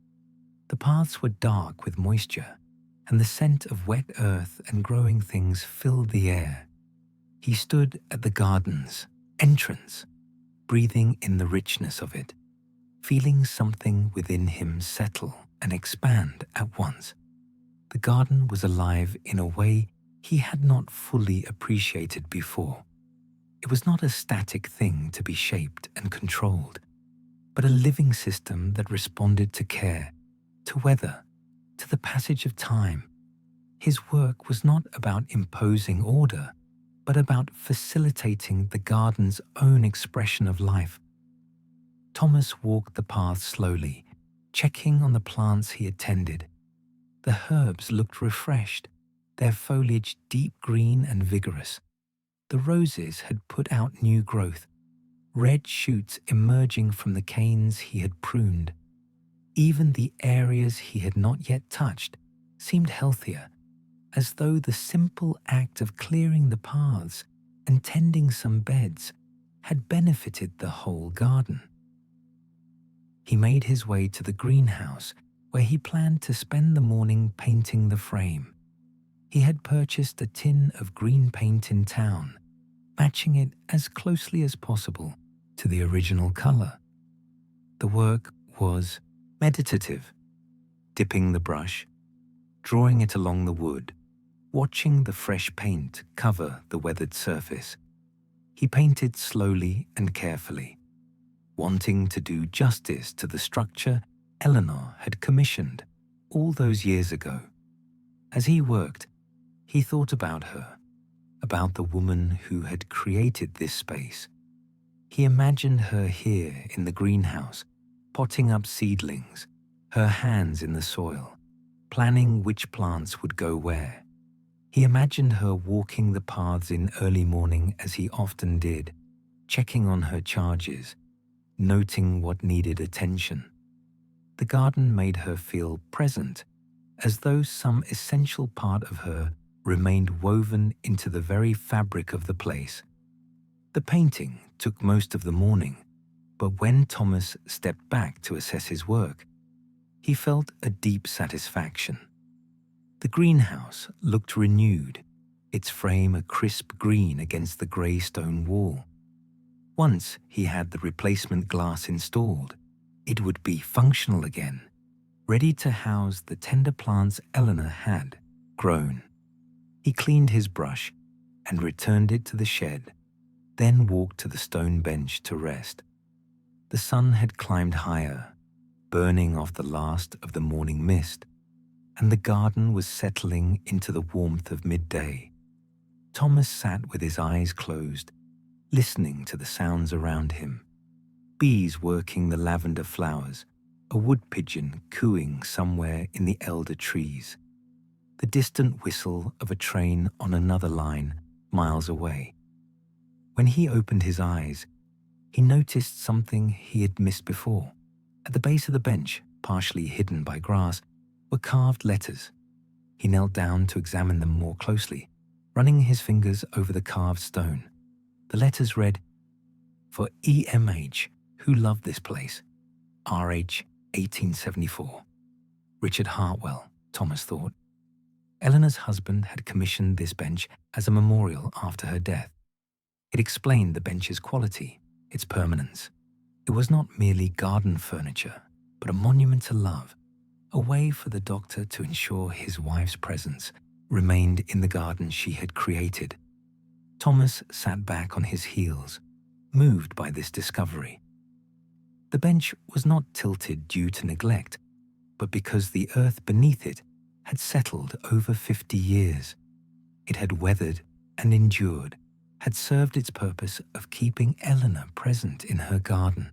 The paths were dark with moisture, and the scent of wet earth and growing things filled the air. He stood at the garden's entrance, breathing in the richness of it, feeling something within him settle and expand at once. The garden was alive in a way he had not fully appreciated before. It was not a static thing to be shaped and controlled, but a living system that responded to care, to weather, to the passage of time. His work was not about imposing order, but about facilitating the garden's own expression of life. Thomas walked the path slowly, checking on the plants he had tended. The herbs looked refreshed, their foliage deep green and vigorous. The roses had put out new growth, red shoots emerging from the canes he had pruned. Even the areas he had not yet touched seemed healthier, as though the simple act of clearing the paths and tending some beds had benefited the whole garden. He made his way to the greenhouse, where he planned to spend the morning painting the frame. He had purchased a tin of green paint in town, matching it as closely as possible to the original color. The work was meditative, dipping the brush, drawing it along the wood, watching the fresh paint cover the weathered surface. He painted slowly and carefully, wanting to do justice to the structure Eleanor had commissioned all those years ago. As he worked, he thought about her, about the woman who had created this space. He imagined her here in the greenhouse, potting up seedlings, her hands in the soil, planning which plants would go where. He imagined her walking the paths in early morning as he often did, checking on her charges, noting what needed attention. The garden made her feel present, as though some essential part of her remained woven into the very fabric of the place. The painting took most of the morning, but when Thomas stepped back to assess his work, he felt a deep satisfaction. The greenhouse looked renewed, its frame a crisp green against the grey stone wall. Once he had the replacement glass installed, it would be functional again, ready to house the tender plants Eleanor had grown. He cleaned his brush and returned it to the shed, then walked to the stone bench to rest. The sun had climbed higher, burning off the last of the morning mist, and the garden was settling into the warmth of midday. Thomas sat with his eyes closed, listening to the sounds around him. Bees working the lavender flowers, a wood pigeon cooing somewhere in the elder trees, the distant whistle of a train on another line miles away. When he opened his eyes, he noticed something he had missed before. At the base of the bench, partially hidden by grass, were carved letters. He knelt down to examine them more closely, running his fingers over the carved stone. The letters read, "For E.M.H., who loved this place, R.H. 1874. Richard Hartwell," Thomas thought. Eleanor's husband had commissioned this bench as a memorial after her death. It explained the bench's quality, its permanence. It was not merely garden furniture, but a monument to love, a way for the doctor to ensure his wife's presence remained in the garden she had created. Thomas sat back on his heels, moved by this discovery. The bench was not tilted due to neglect, but because the earth beneath it had settled over 50 years. It had weathered and endured, had served its purpose of keeping Eleanor present in her garden.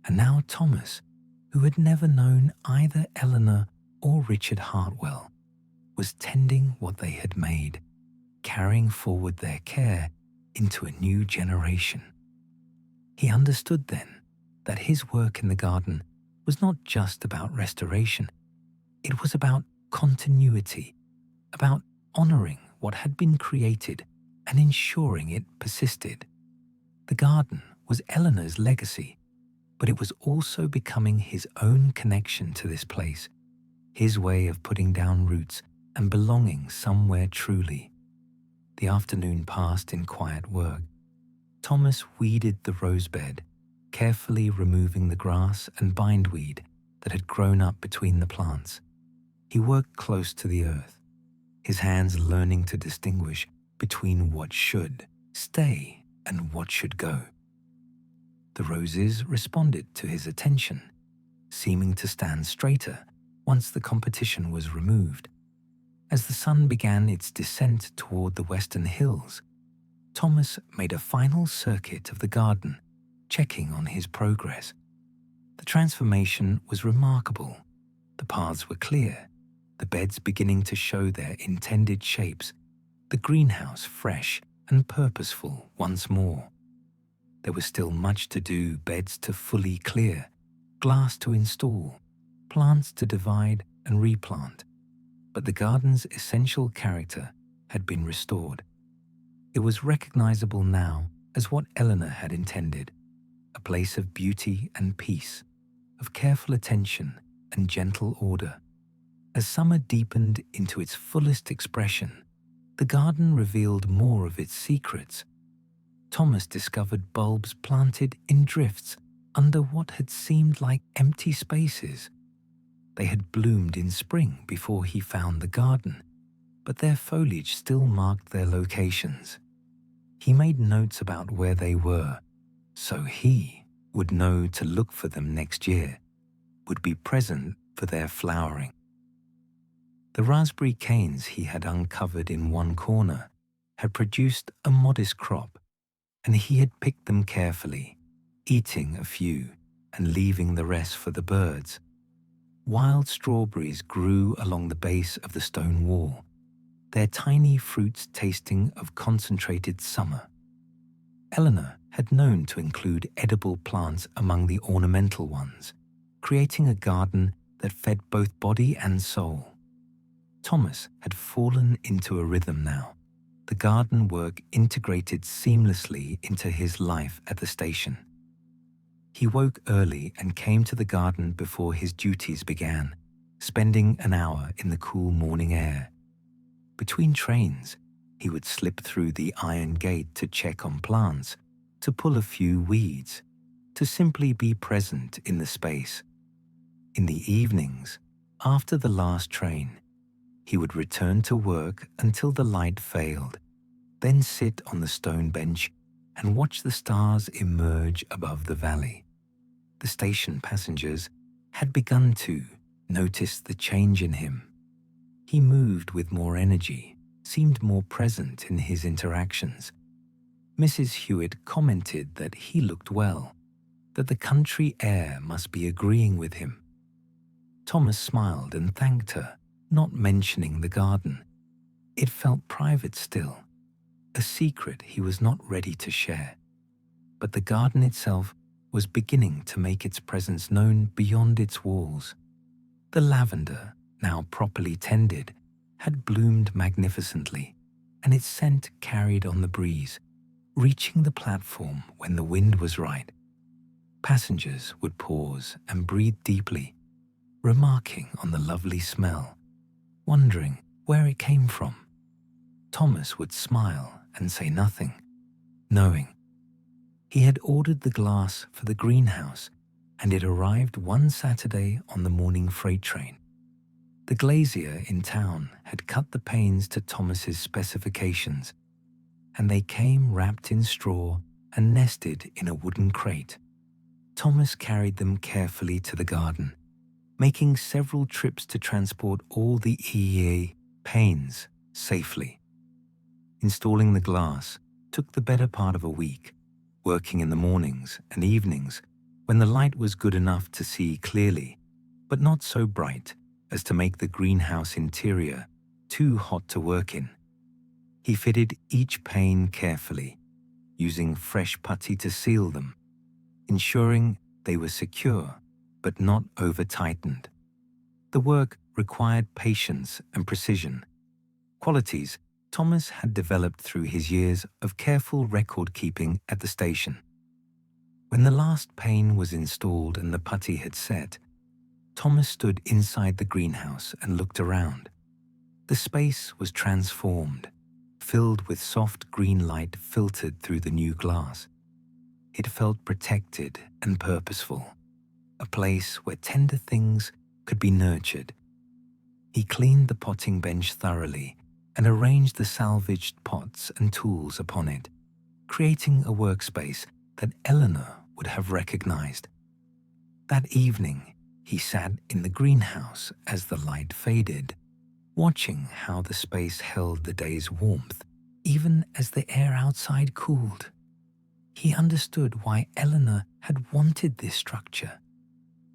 And now Thomas, who had never known either Eleanor or Richard Hartwell, was tending what they had made, carrying forward their care into a new generation. He understood then that his work in the garden was not just about restoration. It was about continuity, about honoring what had been created and ensuring it persisted. The garden was Eleanor's legacy, but it was also becoming his own connection to this place, his way of putting down roots and belonging somewhere truly. The afternoon passed in quiet work. Thomas weeded the rose bed, carefully removing the grass and bindweed that had grown up between the plants. He worked close to the earth, his hands learning to distinguish between what should stay and what should go. The roses responded to his attention, seeming to stand straighter once the competition was removed. As the sun began its descent toward the western hills, Thomas made a final circuit of the garden, checking on his progress. The transformation was remarkable. The paths were clear, the beds beginning to show their intended shapes, the greenhouse fresh and purposeful once more. There was still much to do, beds to fully clear, glass to install, plants to divide and replant, but the garden's essential character had been restored. It was recognizable now as what Eleanor had intended, a place of beauty and peace, of careful attention and gentle order. As summer deepened into its fullest expression, the garden revealed more of its secrets. Thomas discovered bulbs planted in drifts under what had seemed like empty spaces. They had bloomed in spring before he found the garden, but their foliage still marked their locations. He made notes about where they were, so he would know to look for them next year, would be present for their flowering. The raspberry canes he had uncovered in one corner had produced a modest crop, and he had picked them carefully, eating a few and leaving the rest for the birds. Wild strawberries grew along the base of the stone wall, their tiny fruits tasting of concentrated summer. Eleanor had known to include edible plants among the ornamental ones, creating a garden that fed both body and soul. Thomas had fallen into a rhythm now. The garden work integrated seamlessly into his life at the station. He woke early and came to the garden before his duties began, spending an hour in the cool morning air. Between trains, he would slip through the iron gate to check on plants, to pull a few weeds, to simply be present in the space. In the evenings, after the last train, he would return to work until the light failed, then sit on the stone bench and watch the stars emerge above the valley. The station passengers had begun to notice the change in him. He moved with more energy, seemed more present in his interactions. Mrs. Hewitt commented that he looked well, that the country air must be agreeing with him. Thomas smiled and thanked her, not mentioning the garden. It felt private still, a secret he was not ready to share. But the garden itself was beginning to make its presence known beyond its walls. The lavender, now properly tended, had bloomed magnificently, and its scent carried on the breeze, reaching the platform when the wind was right. Passengers would pause and breathe deeply, remarking on the lovely smell, wondering where it came from. Thomas would smile and say nothing, knowing. He had ordered the glass for the greenhouse, and it arrived one Saturday on the morning freight train. The glazier in town had cut the panes to Thomas's specifications, and they came wrapped in straw and nested in a wooden crate. Thomas carried them carefully to the garden, making several trips to transport all the EEA panes safely. Installing the glass took the better part of a week, working in the mornings and evenings when the light was good enough to see clearly, but not so bright as to make the greenhouse interior too hot to work in. He fitted each pane carefully, using fresh putty to seal them, ensuring they were secure but not over-tightened. The work required patience and precision, qualities Thomas had developed through his years of careful record-keeping at the station. When the last pane was installed and the putty had set, Thomas stood inside the greenhouse and looked around. The space was transformed, filled with soft green light filtered through the new glass. It felt protected and purposeful, a place where tender things could be nurtured. He cleaned the potting bench thoroughly and arranged the salvaged pots and tools upon it, creating a workspace that Eleanor would have recognized. That evening, he sat in the greenhouse as the light faded, watching how the space held the day's warmth, even as the air outside cooled. He understood why Eleanor had wanted this structure,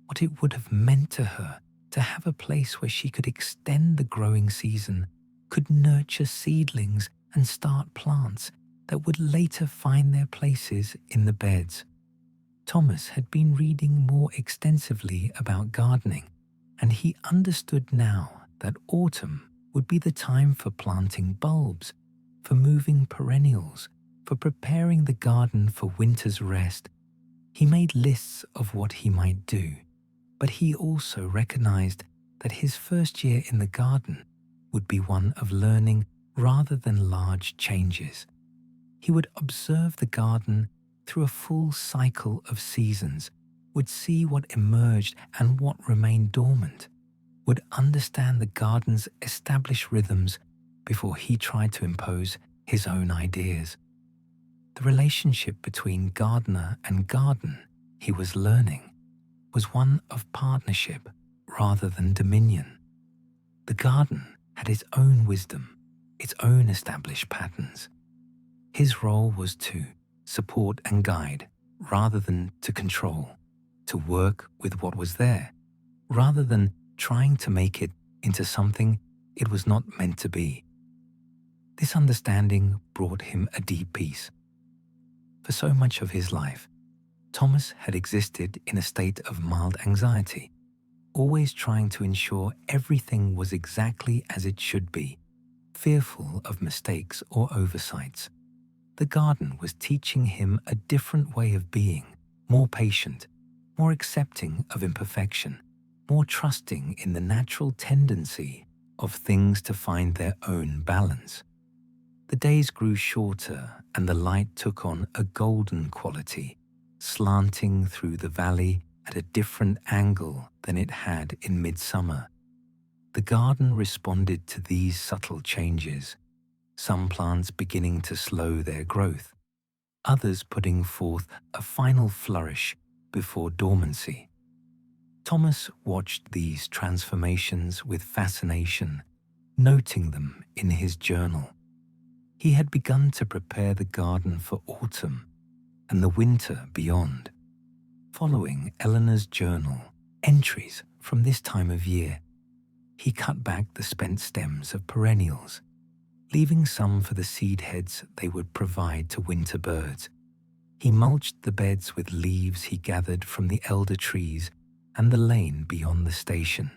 what it would have meant to her to have a place where she could extend the growing season, could nurture seedlings and start plants that would later find their places in the beds. Thomas had been reading more extensively about gardening, and he understood now that autumn would be the time for planting bulbs, for moving perennials, for preparing the garden for winter's rest. He made lists of what he might do, but he also recognized that his first year in the garden would be one of learning rather than large changes. He would observe the garden through a full cycle of seasons, would see what emerged and what remained dormant, would understand the garden's established rhythms before he tried to impose his own ideas. The relationship between gardener and garden, he was learning, was one of partnership rather than dominion. The garden had its own wisdom, its own established patterns. His role was to support and guide rather than to control, to work with what was there rather than trying to make it into something it was not meant to be. This understanding brought him a deep peace. For so much of his life, Thomas had existed in a state of mild anxiety, always trying to ensure everything was exactly as it should be, fearful of mistakes or oversights. The garden was teaching him a different way of being, more patient, more accepting of imperfection, more trusting in the natural tendency of things to find their own balance. The days grew shorter and the light took on a golden quality, slanting through the valley at a different angle than it had in midsummer. The garden responded to these subtle changes, some plants beginning to slow their growth, others putting forth a final flourish before dormancy. Thomas watched these transformations with fascination, noting them in his journal. He had begun to prepare the garden for autumn and the winter beyond. Following Eleanor's journal entries from this time of year, he cut back the spent stems of perennials, leaving some for the seed heads they would provide to winter birds. He mulched the beds with leaves he gathered from the elder trees and the lane beyond the station,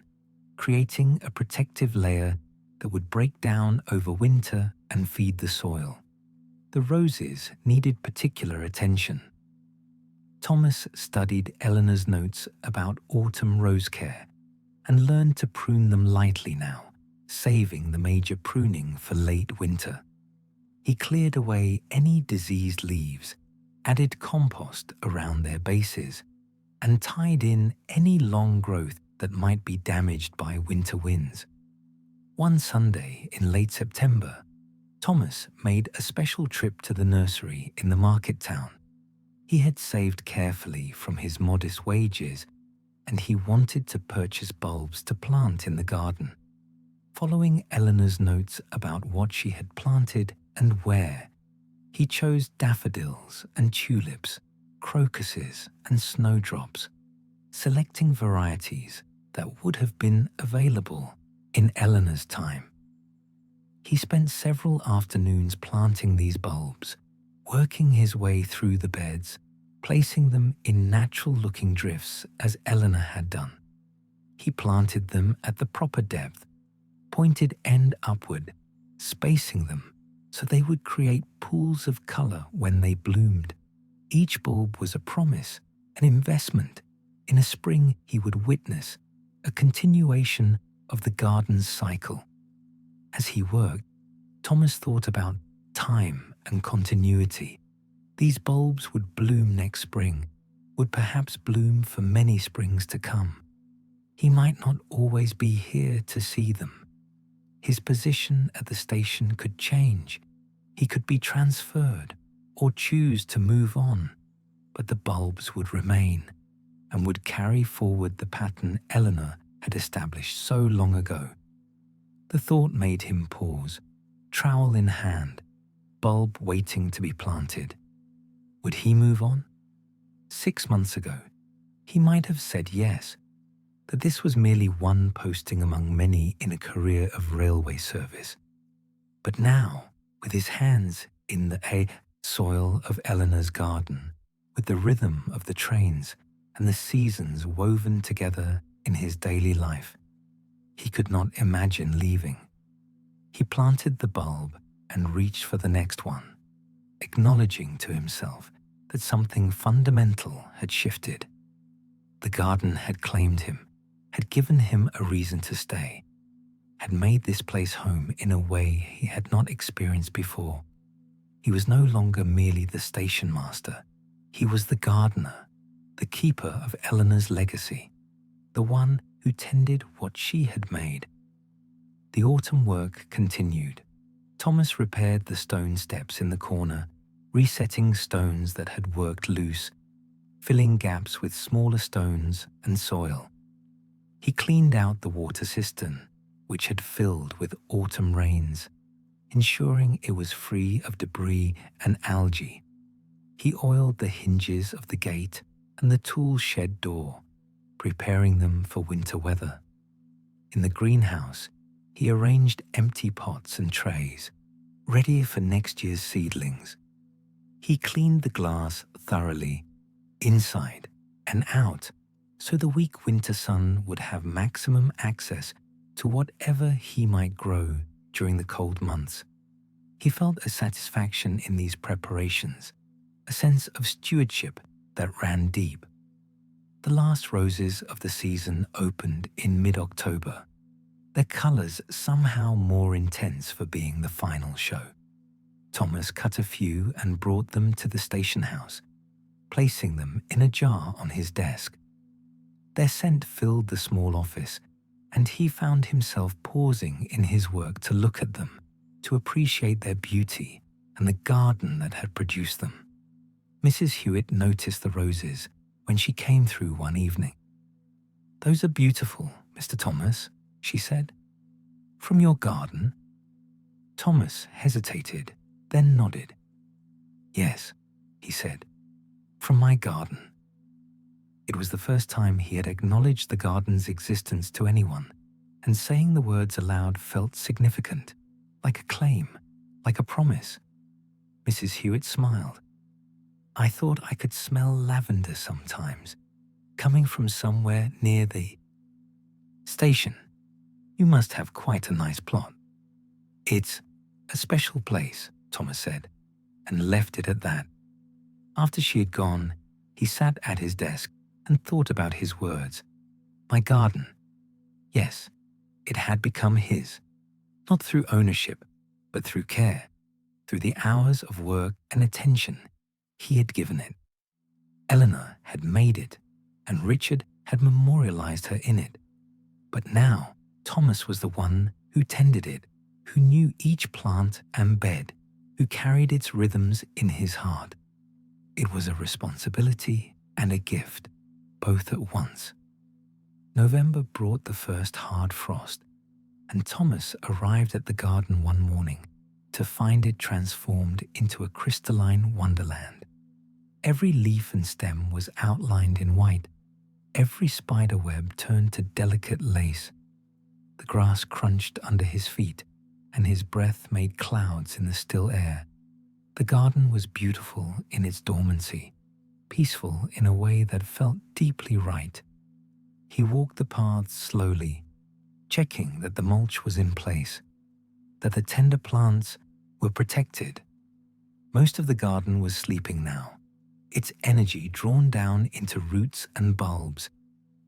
creating a protective layer that would break down over winter and feed the soil. The roses needed particular attention. Thomas studied Eleanor's notes about autumn rose care and learned to prune them lightly now, saving the major pruning for late winter. He cleared away any diseased leaves, added compost around their bases, and tied in any long growth that might be damaged by winter winds. One Sunday in late September, Thomas made a special trip to the nursery in the market town. He had saved carefully from his modest wages, and he wanted to purchase bulbs to plant in the garden. Following Eleanor's notes about what she had planted and where, he chose daffodils and tulips, crocuses and snowdrops, selecting varieties that would have been available in Eleanor's time. He spent several afternoons planting these bulbs, working his way through the beds, placing them in natural-looking drifts as Eleanor had done. He planted them at the proper depth, pointed end upward, spacing them so they would create pools of color when they bloomed. Each bulb was a promise, an investment in a spring he would witness, a continuation of the garden's cycle. As he worked, Thomas thought about time and continuity. These bulbs would bloom next spring, would perhaps bloom for many springs to come. He might not always be here to see them. His position at the station could change. He could be transferred or choose to move on, but the bulbs would remain and would carry forward the pattern Eleanor had established so long ago. The thought made him pause, trowel in hand, bulb waiting to be planted. Would he move on? 6 months ago, he might have said yes, that this was merely one posting among many in a career of railway service. But now, with his hands in the soil of Eleanor's garden, with the rhythm of the trains and the seasons woven together in his daily life, he could not imagine leaving. He planted the bulb and reached for the next one, acknowledging to himself that something fundamental had shifted. The garden had claimed him, had given him a reason to stay, had made this place home in a way he had not experienced before. He was no longer merely the station master. He was the gardener, the keeper of Eleanor's legacy, the one who tended what she had made. The autumn work continued. Thomas repaired the stone steps in the corner, resetting stones that had worked loose, filling gaps with smaller stones and soil. He cleaned out the water cistern, which had filled with autumn rains, ensuring it was free of debris and algae. He oiled the hinges of the gate and the tool shed door, preparing them for winter weather. In the greenhouse, he arranged empty pots and trays, ready for next year's seedlings. He cleaned the glass thoroughly, inside and out, so the weak winter sun would have maximum access to whatever he might grow during the cold months. He felt a satisfaction in these preparations, a sense of stewardship that ran deep. The last roses of the season opened in mid-October, their colors somehow more intense for being the final show. Thomas cut a few and brought them to the station house, placing them in a jar on his desk. Their scent filled the small office, and he found himself pausing in his work to look at them, to appreciate their beauty and the garden that had produced them. Mrs. Hewitt noticed the roses when she came through one evening. "Those are beautiful, Mr. Thomas," she said. "From your garden?" Thomas hesitated, then nodded. "Yes," he said, "from my garden." It was the first time he had acknowledged the garden's existence to anyone, and saying the words aloud felt significant, like a claim, like a promise. Mrs. Hewitt smiled. "I thought I could smell lavender sometimes, coming from somewhere near the station. You must have quite a nice plot." "It's a special place," Thomas said, and left it at that. After she had gone, he sat at his desk and thought about his words. My garden. Yes, it had become his, not through ownership, but through care, through the hours of work and attention he had given it. Eleanor had made it, and Richard had memorialized her in it. But now Thomas was the one who tended it, who knew each plant and bed, who carried its rhythms in his heart. It was a responsibility and a gift, both at once. November brought the first hard frost, and Thomas arrived at the garden one morning to find it transformed into a crystalline wonderland. Every leaf and stem was outlined in white, every spider web turned to delicate lace. The grass crunched under his feet, and his breath made clouds in the still air. The garden was beautiful in its dormancy, peaceful in a way that felt deeply right. He walked the paths slowly, checking that the mulch was in place, that the tender plants were protected. Most of the garden was sleeping now, its energy drawn down into roots and bulbs,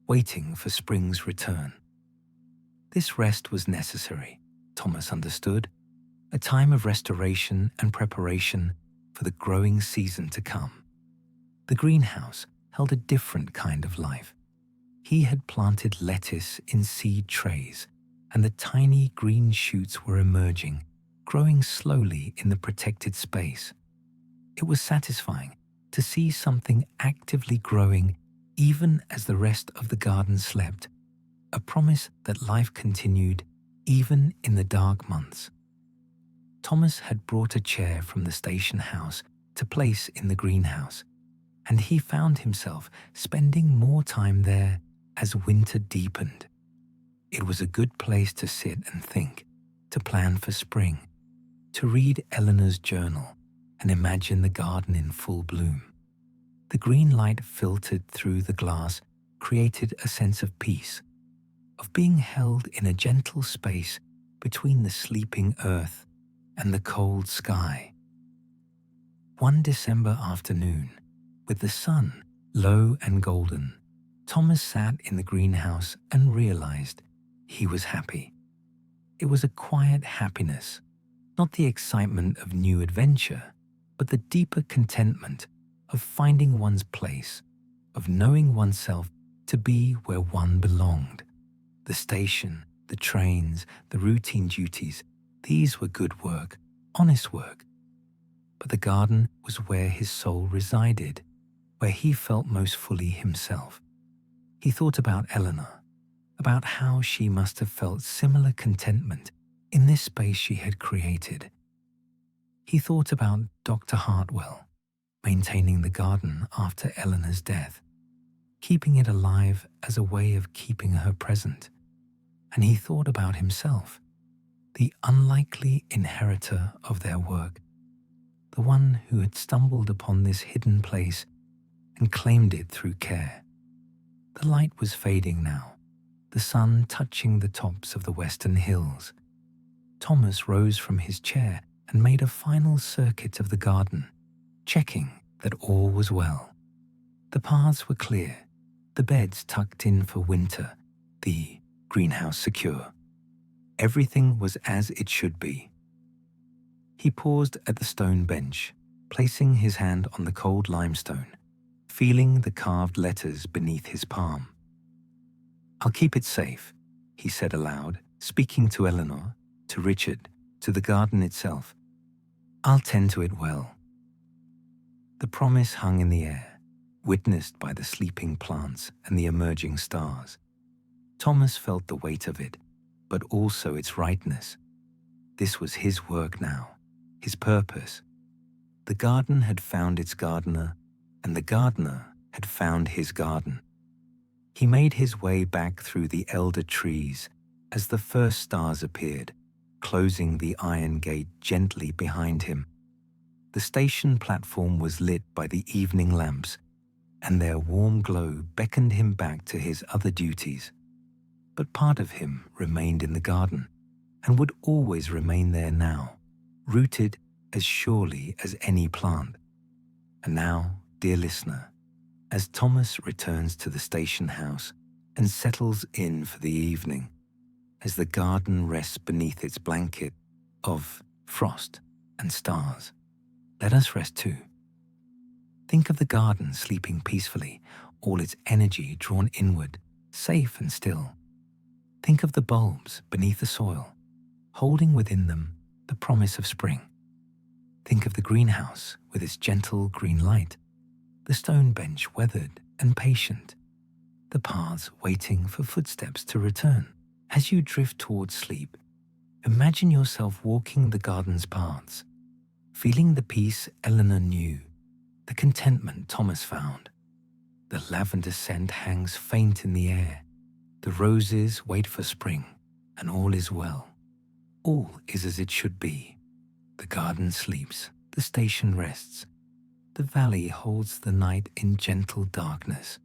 waiting for spring's return. This rest was necessary, Thomas understood, a time of restoration and preparation for the growing season to come. The greenhouse held a different kind of life. He had planted lettuce in seed trays, and the tiny green shoots were emerging, growing slowly in the protected space. It was satisfying to see something actively growing even as the rest of the garden slept, a promise that life continued even in the dark months. Thomas had brought a chair from the station house to place in the greenhouse, and he found himself spending more time there as winter deepened. It was a good place to sit and think, to plan for spring, to read Eleanor's journal and imagine the garden in full bloom. The green light filtered through the glass created a sense of peace, of being held in a gentle space between the sleeping earth and the cold sky. One December afternoon, with the sun low and golden, Thomas sat in the greenhouse and realized he was happy. It was a quiet happiness, not the excitement of new adventure, but the deeper contentment of finding one's place, of knowing oneself to be where one belonged. The station, the trains, the routine duties, these were good work, honest work. But the garden was where his soul resided, where he felt most fully himself. He thought about Eleanor, about how she must have felt similar contentment in this space she had created. He thought about Dr. Hartwell, maintaining the garden after Eleanor's death, keeping it alive as a way of keeping her present. and he thought about himself, the unlikely inheritor of their work, the one who had stumbled upon this hidden place and claimed it through care. The light was fading now, the sun touching the tops of the western hills. Thomas rose from his chair and made a final circuit of the garden, checking that all was well. The paths were clear, the beds tucked in for winter, the greenhouse secure. Everything was as it should be. He paused at the stone bench, placing his hand on the cold limestone, feeling the carved letters beneath his palm. "I'll keep it safe," he said aloud, speaking to Eleanor, to Richard, to the garden itself. "I'll tend to it well." The promise hung in the air, witnessed by the sleeping plants and the emerging stars. Thomas felt the weight of it, but also its rightness. This was his work now, his purpose. The garden had found its gardener, and the gardener had found his garden. He made his way back through the elder trees as the first stars appeared, closing the iron gate gently behind him. The station platform was lit by the evening lamps, and their warm glow beckoned him back to his other duties. But part of him remained in the garden, and would always remain there now, rooted as surely as any plant. And now, dear listener, as Thomas returns to the station house and settles in for the evening, as the garden rests beneath its blanket of frost and stars, let us rest too. Think of the garden sleeping peacefully, all its energy drawn inward, safe and still. Think of the bulbs beneath the soil, holding within them the promise of spring. Think of the greenhouse with its gentle green light, the stone bench weathered and patient, the paths waiting for footsteps to return. As you drift towards sleep, imagine yourself walking the garden's paths, feeling the peace Eleanor knew, the contentment Thomas found. The lavender scent hangs faint in the air, the roses wait for spring, and all is well. All is as it should be. The garden sleeps, the station rests. The valley holds the night in gentle darkness.